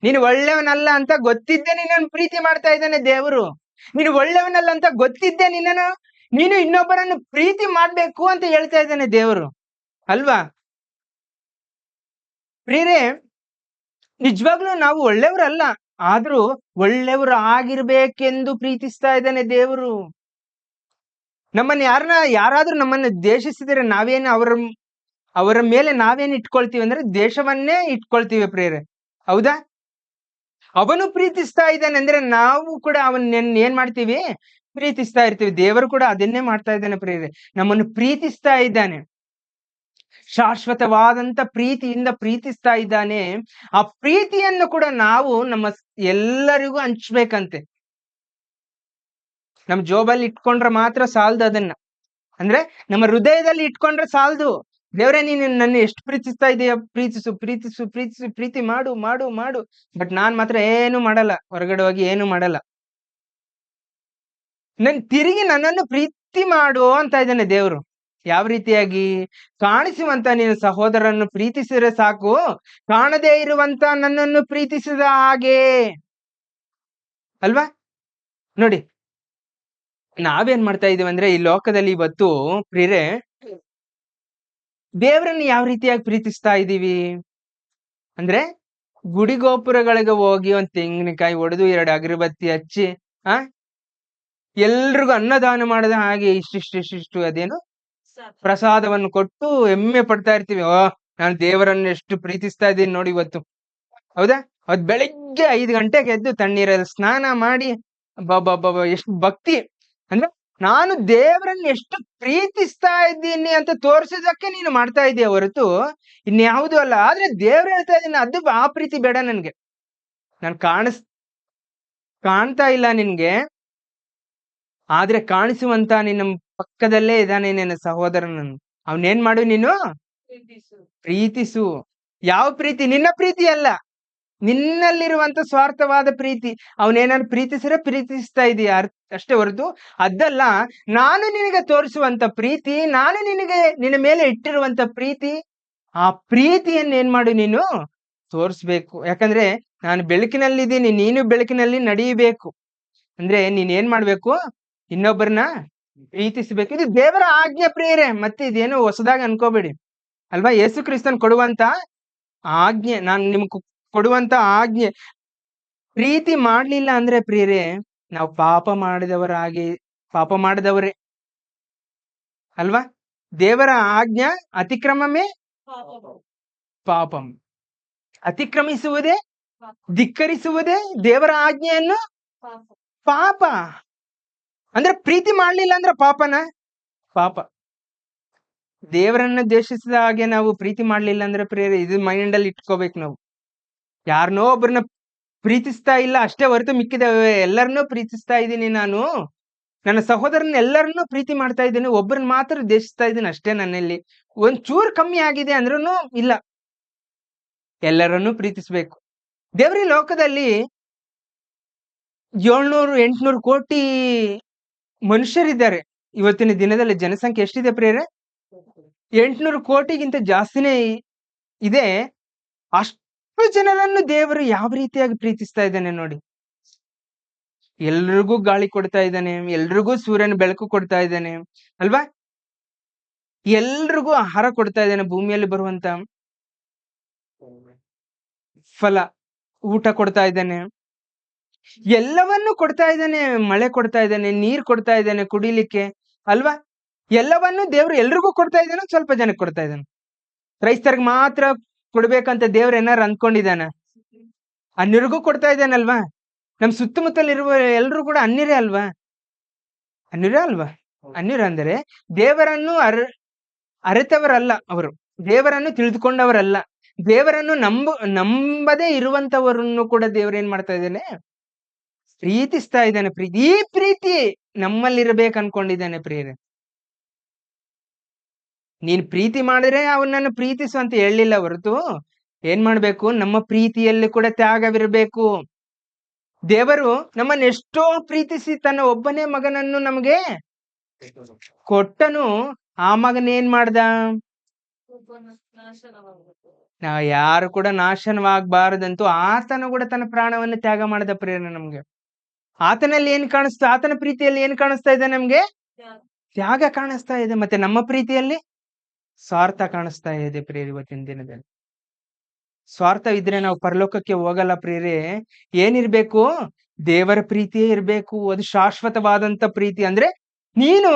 ನೀನು ಒಳ್ಳೆಯವನಲ್ಲ ಅಂತ ಗೊತ್ತಿದ್ದೆ ನಿನ್ನನ್ನು ಪ್ರೀತಿ ಮಾಡ್ತಾ ಇದ್ದಾನೆ ದೇವರು. ನೀನು ಒಳ್ಳೆಯವನಲ್ಲ ಅಂತ ಗೊತ್ತಿದ್ದೆ ನೀನು ಇನ್ನೊಬ್ಬರನ್ನು ಪ್ರೀತಿ ಮಾಡ್ಬೇಕು ಅಂತ ಹೇಳ್ತಾ ಇದ್ದಾನೆ ದೇವರು ಅಲ್ವಾ? ಪ್ರಿಯರೇ, ನಿಜವಾಗ್ಲೂ ನಾವು ಒಳ್ಳೆಯವರಲ್ಲ, ಆದ್ರೂ ಒಳ್ಳೆಯವರು ಆಗಿರ್ಬೇಕೆಂದು ಪ್ರೀತಿಸ್ತಾ ಇದ್ದಾನೆ ದೇವರು. ನಮ್ಮನ್ನ ಯಾರಾದ್ರೂ ನಮ್ಮನ್ನ ದ್ವೇಷಿಸಿದರೆ ನಾವೇನು ಅವರ ಮೇಲೆ ನಾವೇನ್ ಇಟ್ಕೊಳ್ತೀವಿ ಅಂದ್ರೆ ದೇಶವನ್ನೇ ಇಟ್ಕೊಳ್ತೀವಿ ಪ್ರಿಯರೇ. ಹೌದಾ? ಅವನು ಪ್ರೀತಿಸ್ತಾ ಇದ್ದಾನೆ ಅಂದ್ರೆ ನಾವು ಕೂಡ ಅವನ್ನ ಏನ್ ಮಾಡ್ತೀವಿ? ಪ್ರೀತಿಸ್ತಾ ಇರ್ತೀವಿ. ದೇವರು ಕೂಡ ಅದನ್ನೇ ಮಾಡ್ತಾ ಇದ್ದಾನೆ ಪ್ರಿಯರೇ. ನಮ್ಮನ್ನು ಪ್ರೀತಿಸ್ತಾ ಇದ್ದಾನೆ. ಶಾಶ್ವತವಾದಂತ ಪ್ರೀತಿಯಿಂದ ಪ್ರೀತಿಸ್ತಾ ಇದ್ದಾನೆ. ಆ ಪ್ರೀತಿಯನ್ನು ಕೂಡ ನಾವು ನಮ್ಮ ಎಲ್ಲರಿಗೂ ಹಂಚ್ಬೇಕಂತೆ. ನಮ್ ಜೋಬಲ್ಲಿ ಇಟ್ಕೊಂಡ್ರೆ ಮಾತ್ರ ಸಾಲದು. ಅದನ್ನ ಅಂದ್ರೆ ನಮ್ಮ ಹೃದಯದಲ್ಲಿ ಇಟ್ಕೊಂಡ್ರೆ ಸಾಲದು. ದೇವ್ರೆ, ನೀನು ನನ್ನ ಎಷ್ಟು ಪ್ರೀತಿಸ್ತಾ ಇದೀಯ, ಪ್ರೀತಿಸು ಪ್ರೀತಿಸು ಪ್ರೀತಿಸು, ಪ್ರೀತಿ ಮಾಡು ಮಾಡು ಮಾಡು. ಬಟ್ ನಾನ್ ಮಾತ್ರ ಏನು ಮಾಡಲ್ಲ, ಹೊರಗಡೆ ಹೋಗಿ ಏನು ಮಾಡಲ್ಲ. ತಿರುಗಿ ನನ್ನನ್ನು ಪ್ರೀತಿ ಮಾಡು ಅಂತ ಇದ್ದಾನೆ ದೇವ್ರು. ಯಾವ ರೀತಿಯಾಗಿ? ಕಾಣಿಸುವಂತ ನೀನು ಸಹೋದರನ್ನು ಪ್ರೀತಿಸಿದ್ರೆ ಸಾಕು, ಕಾಣದೇ ಇರುವಂತ ನನ್ನನ್ನು ಪ್ರೀತಿಸಿದ ಹಾಗೆ ಅಲ್ವಾ? ನೋಡಿ, ನಾವೇನ್ ಮಾಡ್ತಾ ಇದೀವಿ ಅಂದ್ರೆ ಈ ಲೋಕದಲ್ಲಿ ಇವತ್ತು ಪ್ರಿಯರೇ, ದೇವರನ್ನು ಯಾವ ರೀತಿಯಾಗಿ ಪ್ರೀತಿಸ್ತಾ ಇದೀವಿ ಅಂದ್ರೆ, ಗುಡಿ ಗೋಪುರಗಳಿಗೆ ಹೋಗಿ ಒಂದ್ ತೆಂಗಿನಕಾಯಿ ಹೊಡೆದು 2 ಅಗರಬತ್ತಿ ಹಚ್ಚಿ ಎಲ್ರಿಗೂ ಅನ್ನದಾನ ಮಾಡದ ಹಾಗೆ ಇಷ್ಟಿಷ್ಟು ಅದೇನು ಪ್ರಸಾದವನ್ನು ಕೊಟ್ಟು ಹೆಮ್ಮೆ ಪಡ್ತಾ ಇರ್ತೀವಿ. ನಾನು ದೇವರನ್ನು ಎಷ್ಟು ಪ್ರೀತಿಸ್ತಾ ಇದ್ದೀನಿ ನೋಡಿ ಇವತ್ತು. ಹೌದಾ? ಬೆಳಿಗ್ಗೆ 5 ಗಂಟೆಗೆ ಎದ್ದು ತಣ್ಣೀರಲ್ಲಿ ಸ್ನಾನ ಮಾಡಿ, ಎಷ್ಟು ಭಕ್ತಿ ಅಂದ್ರೆ ನಾನು ದೇವರನ್ನ ಎಷ್ಟು ಪ್ರೀತಿಸ್ತಾ ಇದ್ದೀನಿ ಅಂತ ತೋರ್ಸೋದಕ್ಕೆ ನೀನು ಮಾಡ್ತಾ ಇದೀಯ ಹೊರತು ಇನ್ಯಾವುದೂ ಅಲ್ಲ. ಆದ್ರೆ ದೇವ್ರು ಹೇಳ್ತಾ ಇದ್ದೀನಿ, ಅದು ಆ ಪ್ರೀತಿ ಬೇಡ ನನ್ಗೆ. ನಾನು ಕಾಣ್ತಾ ಇಲ್ಲ ನಿನ್ಗೆ, ಆದ್ರೆ ಕಾಣಿಸುವಂತ ನಿನ್ನ ಪಕ್ಕದಲ್ಲೇ ಇದ್ದಾನೆ ನಿನ್ನ ಸಹೋದರನನ್ನು. ಅವನೇನ್ ಮಾಡು ನೀನು? ಪ್ರೀತಿಸು. ಯಾವ ಪ್ರೀತಿ? ನಿನ್ನ ಪ್ರೀತಿ ಅಲ್ಲ, ನಿನ್ನಲ್ಲಿರುವಂತ ಸ್ವಾರ್ಥವಾದ ಪ್ರೀತಿ. ಅವನೇನಾದ್ರು ಪ್ರೀತಿಸಿದ್ರೆ ಪ್ರೀತಿಸ್ತಾ ಇದೀಯ ಅಷ್ಟೇ ಹೊರತು ಅದಲ್ಲ. ನಾನು ನಿನಗೆ ತೋರಿಸುವಂತ ಪ್ರೀತಿ, ನಾನು ನಿನ್ನ ಮೇಲೆ ಇಟ್ಟಿರುವಂತ ಪ್ರೀತಿ, ಆ ಪ್ರೀತಿಯನ್ನ ಏನ್ ಮಾಡು ನೀನು? ತೋರಿಸ್ಬೇಕು. ಯಾಕಂದ್ರೆ ನಾನು ಬೆಳಕಿನಲ್ಲಿದ್ದೀನಿ, ನೀನು ಬೆಳಕಿನಲ್ಲಿ ನಡೆಯಬೇಕು. ಅಂದ್ರೆ ನೀನ್ ಏನ್ ಮಾಡ್ಬೇಕು? ಇನ್ನೊಬ್ಬರನ್ನ ಪ್ರೀತಿಸ್ಬೇಕು. ಇದು ದೇವರ ಆಜ್ಞೆ ಪ್ರಿಯರೇ, ಮತ್ತೆ ಇದೇನು ಹೊಸದಾಗಿ ಅನ್ಕೋಬೇಡಿ ಅಲ್ವಾ. ಯೇಸು ಕ್ರಿಸ್ತನ್ ಕೊಡುವಂತ ಆಜ್ಞೆ, ನಾನು ನಿಮ್ಗೆ ಕೊಡುವಂತ ಆಜ್ಞೆ. ಪ್ರೀತಿ ಮಾಡ್ಲಿಲ್ಲ ಅಂದ್ರೆ ಪ್ರಿಯರೇ, ನಾವು ಪಾಪ ಮಾಡಿದವರೇ ಅಲ್ವಾ. ದೇವರ ಆಜ್ಞಾ ಅತಿಕ್ರಮಮೇ ಪಾಪಂ. ಅತಿಕ್ರಮಿಸುವುದೇ, ಧಿಕ್ಕರಿಸುವುದೇ ದೇವರ ಆಜ್ಞೆಯನ್ನು ಪಾಪ. ಅಂದ್ರೆ ಪ್ರೀತಿ ಮಾಡ್ಲಿಲ್ಲ ಅಂದ್ರೆ ಪಾಪನ? ಪಾಪ. ದೇವರನ್ನ ದ್ವೇಷಿಸಿದ ಹಾಗೆ ನಾವು ಪ್ರೀತಿ ಮಾಡ್ಲಿಲ್ಲ ಅಂದ್ರೆ ಪ್ರಿಯರೇ, ಇದು ಮೈಂಡ್ ಅಲ್ಲಿ ಇಟ್ಕೋಬೇಕು ನಾವು. ಯಾರನ್ನೋ ಒಬ್ಬರನ್ನ ಪ್ರೀತಿಸ್ತಾ ಇಲ್ಲ ಅಷ್ಟೇ ಹೊರತು ಮಿಕ್ಕಿದ ಎಲ್ಲರನ್ನೂ ಪ್ರೀತಿಸ್ತಾ ಇದ್ದೀನಿ ನಾನು. ನನ್ನ ಸಹೋದರನ ಎಲ್ಲರನ್ನೂ ಪ್ರೀತಿ ಮಾಡ್ತಾ ಇದ್ದೀನಿ, ಒಬ್ಬರನ್ನ ಮಾತ್ರ ದ್ವೇಷಿಸ್ತಾ ಇದ್ದೀನಿ ಅಷ್ಟೇ. ನನ್ನಲ್ಲಿ ಒಂದ್ ಚೂರು ಕಮ್ಮಿ ಆಗಿದೆ ಅಂದ್ರೂ ಇಲ್ಲ, ಎಲ್ಲರನ್ನೂ ಪ್ರೀತಿಸ್ಬೇಕು. ದೇವರ ಲೋಕದಲ್ಲಿ 700-800 ಕೋಟಿ ಮನುಷ್ಯರಿದ್ದಾರೆ. ಇವತ್ತಿನ ದಿನದಲ್ಲಿ ಜನಸಂಖ್ಯೆ ಎಷ್ಟಿದೆ ಪ್ರಿಯರೇ? 800 ಕೋಟಿಗಿಂತ ಜಾಸ್ತಿನೇ ಇದೆ. ಅಷ್ಟು ಜನರನ್ನು ದೇವರು ಯಾವ ರೀತಿಯಾಗಿ ಪ್ರೀತಿಸ್ತಾ ಇದ್ದಾನೆ ನೋಡಿ. ಎಲ್ರಿಗೂ ಗಾಳಿ ಕೊಡ್ತಾ ಇದ್ದಾನೆ, ಎಲ್ರಿಗೂ ಸೂರ್ಯನ ಬೆಳಕು ಕೊಡ್ತಾ ಇದ್ದಾನೆ ಅಲ್ವಾ. ಎಲ್ರಿಗೂ ಆಹಾರ ಕೊಡ್ತಾ ಇದ್ದಾನೆ, ಭೂಮಿಯಲ್ಲಿ ಬರುವಂತ ಫಲ, ಊಟ ಕೊಡ್ತಾ ಇದ್ದಾನೆ, ಎಲ್ಲವನ್ನೂ ಕೊಡ್ತಾ ಇದ್ದಾನೆ. ಮಳೆ ಕೊಡ್ತಾ ಇದ್ದಾನೆ, ನೀರ್ ಕೊಡ್ತಾ ಇದ್ದಾನೆ ಕುಡಿಲಿಕ್ಕೆ ಅಲ್ವಾ. ಎಲ್ಲವನ್ನೂ ದೇವ್ರು ಎಲ್ರಿಗೂ ಕೊಡ್ತಾ ಇದ್ದಾನೆ, ಸ್ವಲ್ಪ ಜನಕ್ಕೆ ಕೊಡ್ತಾ ಇದ್ದಾನೆ. ಕ್ರೈಸ್ತರಿಗೆ ಮಾತ್ರ ಕೊಡ್ಬೇಕಂತ ದೇವ್ರ ಏನಾರು ಅಂದ್ಕೊಂಡಿದ್ದಾನ? ಅನ್ಯರಿಗೂ ಕೊಡ್ತಾ ಇದ್ದಾನಲ್ವಾ. ನಮ್ ಸುತ್ತಮುತ್ತಲಿರುವ ಎಲ್ರು ಕೂಡ ಅನ್ಯರೇ ಅಲ್ವಾ. ಅನ್ಯರ ಅಂದರೆ ದೇವರನ್ನು ಅರಿತವರಲ್ಲ ಅವರು, ದೇವರನ್ನು ತಿಳಿದುಕೊಂಡವರಲ್ಲ, ದೇವರನ್ನು ನಂಬದೇ ಇರುವಂತವರನ್ನು ಕೂಡ ದೇವ್ರ ಏನ್ ಮಾಡ್ತಾ ಇದ್ದಾನೆ? ಪ್ರೀತಿಸ್ತಾ ಇದ್ದಾನೆ. ಈ ಪ್ರೀತಿ ನಮ್ಮಲ್ಲಿರ್ಬೇಕು ಅನ್ಕೊಂಡಿದ್ದಾನೆ ಪ್ರಿಯರೇ. ನೀನ್ ಪ್ರೀತಿ ಮಾಡಿದ್ರೆ ಅವನನ್ನು ಪ್ರೀತಿಸು ಅಂತ ಹೇಳಲಿಲ್ಲ ಹೊರತು ಏನ್ ಮಾಡ್ಬೇಕು? ನಮ್ಮ ಪ್ರೀತಿಯಲ್ಲಿ ಕೂಡ ತ್ಯಾಗವಿರಬೇಕು. ದೇವರು ನಮ್ಮನ್ನ ಎಷ್ಟೋ ಪ್ರೀತಿಸಿ ತನ್ನ ಒಬ್ಬನೇ ಮಗನನ್ನು ನಮಗೆ ಕೊಟ್ಟನು. ಆ ಮಗನ ಏನ್ ಮಾಡ್ದ? ನಾವ್ ಯಾರು ಕೂಡ ನಾಶನವಾಗಬಾರದಂತೂ ಆತನು ಕೂಡ ತನ್ನ ಪ್ರಾಣವನ್ನು ತ್ಯಾಗ ಮಾಡಿದ ಪ್ರೇರಣೆ ನಮ್ಗೆ. ಆತನಲ್ಲಿ ಏನ್ ಕಾಣಿಸ್ತಾ? ಆತನ ಪ್ರೀತಿಯಲ್ಲಿ ಏನ್ ಕಾಣಿಸ್ತಾ ಇದೆ ನಮ್ಗೆ? ತ್ಯಾಗ ಕಾಣಿಸ್ತಾ ಇದೆ. ಮತ್ತೆ ನಮ್ಮ ಪ್ರೀತಿಯಲ್ಲಿ ಸ್ವಾರ್ಥ ಕಾಣಿಸ್ತಾ ಇದೆ ಪ್ರಿಯರೇ. ಇವತ್ತಿನ ದಿನದಲ್ಲಿ ಸ್ವಾರ್ಥ ಇದ್ರೆ ನಾವು ಪರಲೋಕಕ್ಕೆ ಹೋಗಲ್ಲ ಪ್ರಿಯರೇ. ಏನಿರ್ಬೇಕು? ದೇವರ ಪ್ರೀತಿಯೇ ಇರ್ಬೇಕು. ಅದು ಶಾಶ್ವತವಾದಂತ ಪ್ರೀತಿ. ಅಂದ್ರೆ ನೀನು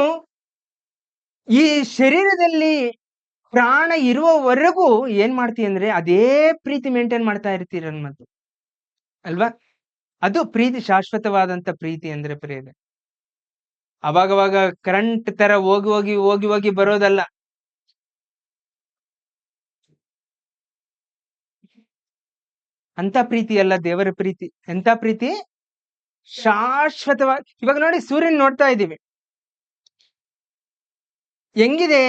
ಈ ಶರೀರದಲ್ಲಿ ಪ್ರಾಣ ಇರುವವರೆಗೂ ಏನ್ ಮಾಡ್ತೀಯ ಅಂದ್ರೆ ಅದೇ ಪ್ರೀತಿ ಮೇಂಟೈನ್ ಮಾಡ್ತಾ ಇರ್ತೀರ ಅನ್ನೋದು ಅಲ್ವಾ. ಅದು ಪ್ರೀತಿ, ಶಾಶ್ವತವಾದಂತ ಪ್ರೀತಿ ಅಂದ್ರೆ ಪ್ರಿಯರೇ. ಅವಾಗವಾಗ ಕರೆಂಟ್ ತರ ಹೋಗಿ ಬರೋದಲ್ಲ. ಅಂತ ಪ್ರೀತಿ ಅಲ್ಲ ದೇವರ ಪ್ರೀತಿ. ಎಂತ ಪ್ರೀತಿ? ಶಾಶ್ವತವಾಗಿ. ಇವಾಗ ನೋಡಿ, ಸೂರ್ಯನ್ ನೋಡ್ತಾ ಇದ್ದೀವಿ, ಹೆಂಗಿದೆ?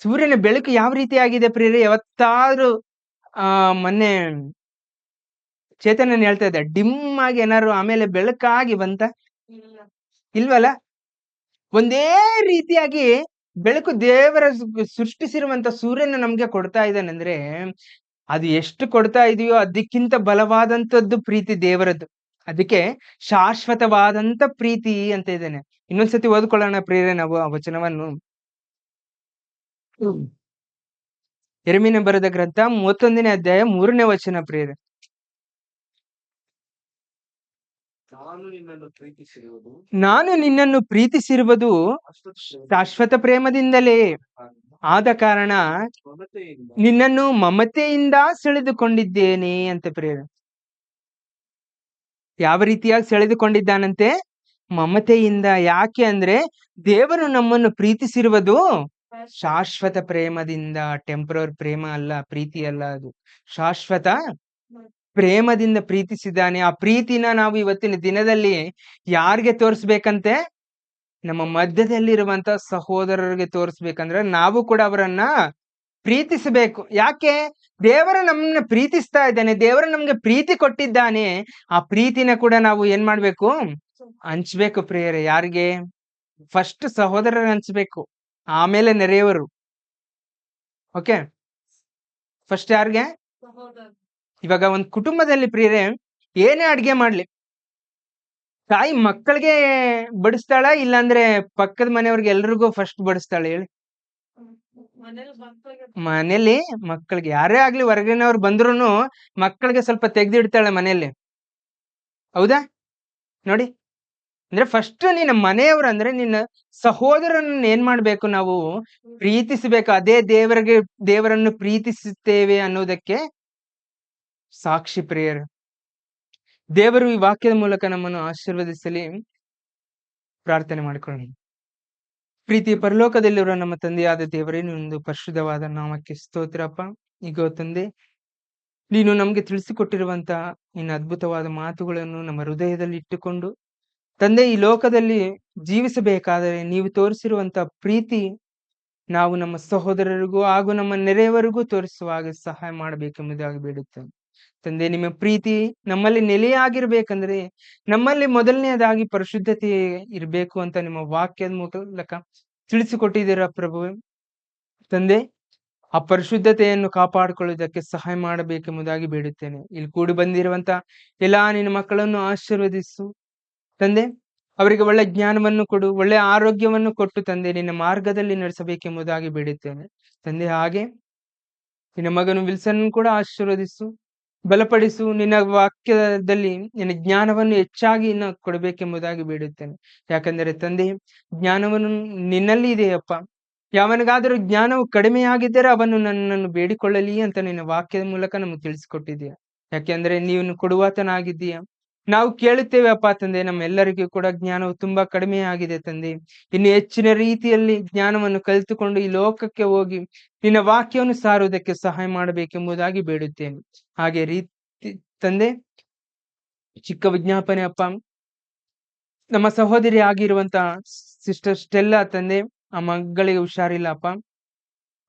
ಸೂರ್ಯನ ಬೆಳಕು ಯಾವ ರೀತಿ ಆಗಿದೆ ಪ್ರಿಯರೇ? ಯಾವತ್ತಾದ್ರೂ ಮೊನ್ನೆ ಚೇತನನ್ ಹೇಳ್ತಾ ಇದ್ದ, ಡಿಮ್ ಆಗಿ ಏನಾರು ಆಮೇಲೆ ಬೆಳಕಾಗಿ ಬಂತ? ಇಲ್ವಲ್ಲ. ಒಂದೇ ರೀತಿಯಾಗಿ ಬೆಳಕು ದೇವರ ಸೃಷ್ಟಿಸಿರುವಂತ ಸೂರ್ಯನ ನಮ್ಗೆ ಕೊಡ್ತಾ ಇದ್ದಾನೆ ಅಂದ್ರೆ ಅದು ಎಷ್ಟು ಕೊಡ್ತಾ ಇದೆಯೋ ಅದಕ್ಕಿಂತ ಬಲವಾದಂತದ್ದು ಪ್ರೀತಿ ದೇವರದ್ದು. ಅದಕ್ಕೆ ಶಾಶ್ವತವಾದಂತ ಪ್ರೀತಿ ಅಂತ ಇದ್ದೇನೆ. ಇನ್ನೊಂದ್ಸತಿ ಓದ್ಕೊಳ್ಳೋಣ ಪ್ರಿಯರೇ ನಾವು ಆ ವಚನವನ್ನು. ಯೆರೆಮೀಯನ ಬರೆದ ಗ್ರಂಥ 31ನೇ ಅಧ್ಯಾಯ 3ನೇ ವಚನ ಪ್ರಿಯರೇ. ನಾನು ನಿನ್ನನ್ನು ಪ್ರೀತಿಸಿರುವುದು ಶಾಶ್ವತ ಪ್ರೇಮದಿಂದಲೇ, ಆದ ಕಾರಣ ನಿನ್ನನ್ನು ಮಮತೆಯಿಂದ ಸೆಳೆದುಕೊಂಡಿದ್ದೇನೆ ಅಂತ ಪ್ರಿಯರೇ. ಯಾವ ರೀತಿಯಾಗಿ ಸೆಳೆದುಕೊಂಡಿದ್ದಾನಂತೆ? ಮಮತೆಯಿಂದ. ಯಾಕೆ ಅಂದ್ರೆ ದೇವರು ನಮ್ಮನ್ನು ಪ್ರೀತಿಸಿರುವುದು ಶಾಶ್ವತ ಪ್ರೇಮದಿಂದ. ಟೆಂಪರರ್ ಪ್ರೇಮ ಅಲ್ಲ, ಪ್ರೀತಿ ಅಲ್ಲ, ಅದು ಶಾಶ್ವತ ಪ್ರೇಮದಿಂದ ಪ್ರೀತಿಸಿದ್ದಾನೆ. ಆ ಪ್ರೀತಿನ ನಾವು ಇವತ್ತಿನ ದಿನದಲ್ಲಿ ಯಾರಿಗೆ ತೋರಿಸ್ಬೇಕಂತೆ? ನಮ್ಮ ಮಧ್ಯದಲ್ಲಿರುವಂತ ಸಹೋದರರಿಗೆ ತೋರಿಸ್ಬೇಕಂದ್ರೆ ನಾವು ಕೂಡ ಅವರನ್ನ ಪ್ರೀತಿಸಬೇಕು. ಯಾಕೆ? ದೇವರು ನಮ್ಮನ್ನ ಪ್ರೀತಿಸ್ತಾ ಇದ್ದಾನೆ, ದೇವರು ನಮ್ಗೆ ಪ್ರೀತಿ ಕೊಟ್ಟಿದ್ದಾನೆ. ಆ ಪ್ರೀತಿನ ಕೂಡ ನಾವು ಏನ್ ಮಾಡ್ಬೇಕು? ಹಂಚ್ಬೇಕು ಪ್ರಿಯರೇ. ಯಾರಿಗೆ? ಫಸ್ಟ್ ಸಹೋದರರು ಹಂಚ್ಬೇಕು, ಆಮೇಲೆ ನೆರೆಯವರು. ಓಕೆ, ಫಸ್ಟ್ ಯಾರಿಗೆ? ಇವಾಗ ಒಂದ್ ಕುಟುಂಬದಲ್ಲಿ ಪ್ರಿಯರೇ ಏನೇ ಅಡ್ಗೆ ಮಾಡ್ಲಿ, ತಾಯಿ ಮಕ್ಕಳಿಗೆ ಬಡಿಸ್ತಾಳ, ಇಲ್ಲಾಂದ್ರೆ ಪಕ್ಕದ ಮನೆಯವ್ರಿಗೆ ಎಲ್ರಿಗೂ ಫಸ್ಟ್ ಬಡಿಸ್ತಾಳೆ? ಹೇಳಿ. ಮನೇಲಿ ಮಕ್ಕಳಿಗೆ, ಯಾರೇ ಆಗ್ಲಿ ಹೊರಗಿನವ್ರು ಬಂದ್ರು ಮಕ್ಕಳಿಗೆ ಸ್ವಲ್ಪ ತೆಗ್ದಿಡ್ತಾಳೆ ಮನೆಯಲ್ಲಿ. ಹೌದಾ? ನೋಡಿ, ಅಂದ್ರೆ ಫಸ್ಟ್ ನಿನ್ನ ಮನೆಯವರು ಅಂದ್ರೆ ನಿನ್ನ ಸಹೋದರನ್ನ ಏನ್ ಮಾಡ್ಬೇಕು? ನಾವು ಪ್ರೀತಿಸಬೇಕು. ಅದೇ ದೇವರನ್ನು ಪ್ರೀತಿಸುತ್ತೇವೆ ಅನ್ನೋದಕ್ಕೆ ಸಾಕ್ಷಿ ಪ್ರಿಯರು. ದೇವರು ಈ ವಾಕ್ಯದ ಮೂಲಕ ನಮ್ಮನ್ನು ಆಶೀರ್ವದಿಸಲಿ. ಪ್ರಾರ್ಥನೆ ಮಾಡಿಕೊಳ್ಳೋಣ. ಪ್ರೀತಿ ಪರಲೋಕದಲ್ಲಿರುವ ನಮ್ಮ ತಂದೆಯಾದ ದೇವರೇ, ನಿನ್ನೊಂದು ಪರಿಶುದ್ಧವಾದ ನಾಮಕ್ಕೆ ಸ್ತೋತ್ರಪ್ಪ. ಈಗ ತಂದೆ, ನೀನು ನಮ್ಗೆ ತಿಳಿಸಿಕೊಟ್ಟಿರುವಂತ ನಿನ್ನ ಅದ್ಭುತವಾದ ಮಾತುಗಳನ್ನು ನಮ್ಮ ಹೃದಯದಲ್ಲಿ ಇಟ್ಟುಕೊಂಡು ತಂದೆ, ಈ ಲೋಕದಲ್ಲಿ ಜೀವಿಸಬೇಕಾದರೆ ನೀವು ತೋರಿಸಿರುವಂತ ಪ್ರೀತಿ ನಾವು ನಮ್ಮ ಸಹೋದರರಿಗೂ ಹಾಗೂ ನಮ್ಮ ನೆರೆಯವರಿಗೂ ತೋರಿಸುವಾಗ ಸಹಾಯ ಮಾಡಬೇಕೆಂಬುದಾಗಿ ಬೇಡುತ್ತೇನೆ ತಂದೆ. ನಿಮ್ಮ ಪ್ರೀತಿ ನಮ್ಮಲ್ಲಿ ನೆಲೆಯಾಗಿರ್ಬೇಕಂದ್ರೆ ನಮ್ಮಲ್ಲಿ ಮೊದಲನೇದಾಗಿ ಪರಿಶುದ್ಧತೆ ಇರಬೇಕು ಅಂತ ನಿಮ್ಮ ವಾಕ್ಯದ ಮೂಲಕ ತಿಳಿಸಿಕೊಟ್ಟಿದ್ದೀರಾ ಪ್ರಭುವೆ. ತಂದೆ, ಆ ಪರಿಶುದ್ಧತೆಯನ್ನು ಕಾಪಾಡಿಕೊಳ್ಳುವುದಕ್ಕೆ ಸಹಾಯ ಮಾಡಬೇಕೆಂಬುದಾಗಿ ಬೇಡುತ್ತೇನೆ. ಇಲ್ಲಿ ಕೂಡಿ ಬಂದಿರುವಂತ ಎಲ್ಲಾ ನಿನ್ನ ಮಕ್ಕಳನ್ನು ಆಶೀರ್ವದಿಸು ತಂದೆ. ಅವರಿಗೆ ಒಳ್ಳೆ ಜ್ಞಾನವನ್ನು ಕೊಡು, ಒಳ್ಳೆ ಆರೋಗ್ಯವನ್ನು ಕೊಟ್ಟು ತಂದೆ ನಿನ್ನ ಮಾರ್ಗದಲ್ಲಿ ನಡೆಸಬೇಕೆಂಬುದಾಗಿ ಬೇಡುತ್ತೇನೆ ತಂದೆ. ಹಾಗೆ ನಿನ್ನ ಮಗನು ವಿಲ್ಸನ್ ಕೂಡ ಆಶೀರ್ವದಿಸು, ಬಲಪಡಿಸು. ನಿನ್ನ ವಾಕ್ಯದಲ್ಲಿ ನಿನ್ನ ಜ್ಞಾನವನ್ನು ಹೆಚ್ಚಾಗಿ ಇನ್ನು ಕೊಡಬೇಕೆಂಬುದಾಗಿ ಬೇಡುತ್ತೇನೆ. ಯಾಕಂದರೆ ತಂದೆ, ಜ್ಞಾನವನ್ನು ನಿನ್ನಲ್ಲಿ ಇದೆಯಪ್ಪ. ಯಾವನಿಗಾದರೂ ಜ್ಞಾನವು ಕಡಿಮೆಯಾಗಿದ್ದರೆ ಅವನು ನನ್ನನ್ನು ಬೇಡಿಕೊಳ್ಳಲಿ ಅಂತ ನಿನ್ನ ವಾಕ್ಯದ ಮೂಲಕ ನಮಗೆ ತಿಳಿಸಿಕೊಟ್ಟಿದೀಯ. ಯಾಕೆಂದ್ರೆ ನೀನು ಕೊಡುವಾತನಾಗಿದ್ದೀಯ. ನಾವು ಕೇಳುತ್ತೇವೆ ಅಪ್ಪ ತಂದೆ, ನಮ್ಮೆಲ್ಲರಿಗೂ ಕೂಡ ಜ್ಞಾನವು ತುಂಬಾ ಕಡಿಮೆ ಆಗಿದೆ ತಂದೆ. ಇನ್ನು ಹೆಚ್ಚಿನ ರೀತಿಯಲ್ಲಿ ಜ್ಞಾನವನ್ನು ಕಲಿತುಕೊಂಡು ಈ ಲೋಕಕ್ಕೆ ಹೋಗಿ ನಿನ್ನ ವಾಕ್ಯವನ್ನು ಸಾರುವುದಕ್ಕೆ ಸಹಾಯ ಮಾಡಬೇಕೆಂಬುದಾಗಿ ಬೇಡುತ್ತೇನೆ. ಹಾಗೆ ರೀತಿ ತಂದೆ, ಚಿಕ್ಕ ವಿಜ್ಞಾಪನೆ ಅಪ್ಪ, ನಮ್ಮ ಸಹೋದರಿ ಆಗಿರುವಂತ ಸಿಸ್ಟರ್ ಸ್ಟೆಲ್ಲಾ ತಂದೆ, ಆ ಮಗಳಿಗೆ ಹುಷಾರಿಲ್ಲ ಅಪ್ಪ.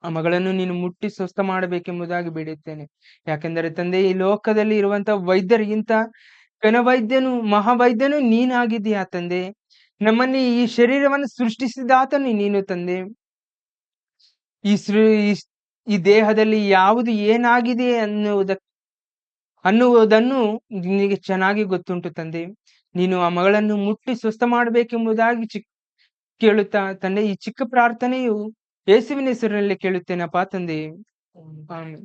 ಆ ಮಗಳನ್ನು ನೀನು ಮುಟ್ಟಿ ಸ್ವಸ್ಥ ಮಾಡಬೇಕೆಂಬುದಾಗಿ ಬೇಡುತ್ತೇನೆ. ಯಾಕೆಂದರೆ ತಂದೆ, ಈ ಲೋಕದಲ್ಲಿ ಇರುವಂತ ವೈದ್ಯರಿಗಿಂತ ವೈದ್ಯನು ಮಹಾವೈದ್ಯನು ನೀನಾಗಿದ್ದೀಯಾ ತಂದೆ. ನಮ್ಮನ್ನು ಈ ಶರೀರವನ್ನು ಸೃಷ್ಟಿಸಿದಾತನು ನೀನು ತಂದೆ. ಈ ದೇಹದಲ್ಲಿ ಯಾವುದು ಏನಾಗಿದೆ ಅನ್ನುವುದನ್ನು ನಿನಗೆ ಚೆನ್ನಾಗಿ ಗೊತ್ತುಂಟು ತಂದೆ. ನೀನು ಆ ಮಗಳನ್ನು ಮುಟ್ಟಿ ಸ್ವಸ್ಥ ಮಾಡಬೇಕೆಂಬುದಾಗಿ ಕೇಳುತ್ತಾ ತಂದೆ, ಈ ಚಿಕ್ಕ ಪ್ರಾರ್ಥನೆಯು ಯೇಸುವಿನ ಹೆಸರಿನಲ್ಲಿ ಕೇಳುತ್ತೇನಪ್ಪಾ ತಂದೆ. ಆಮೆನ್.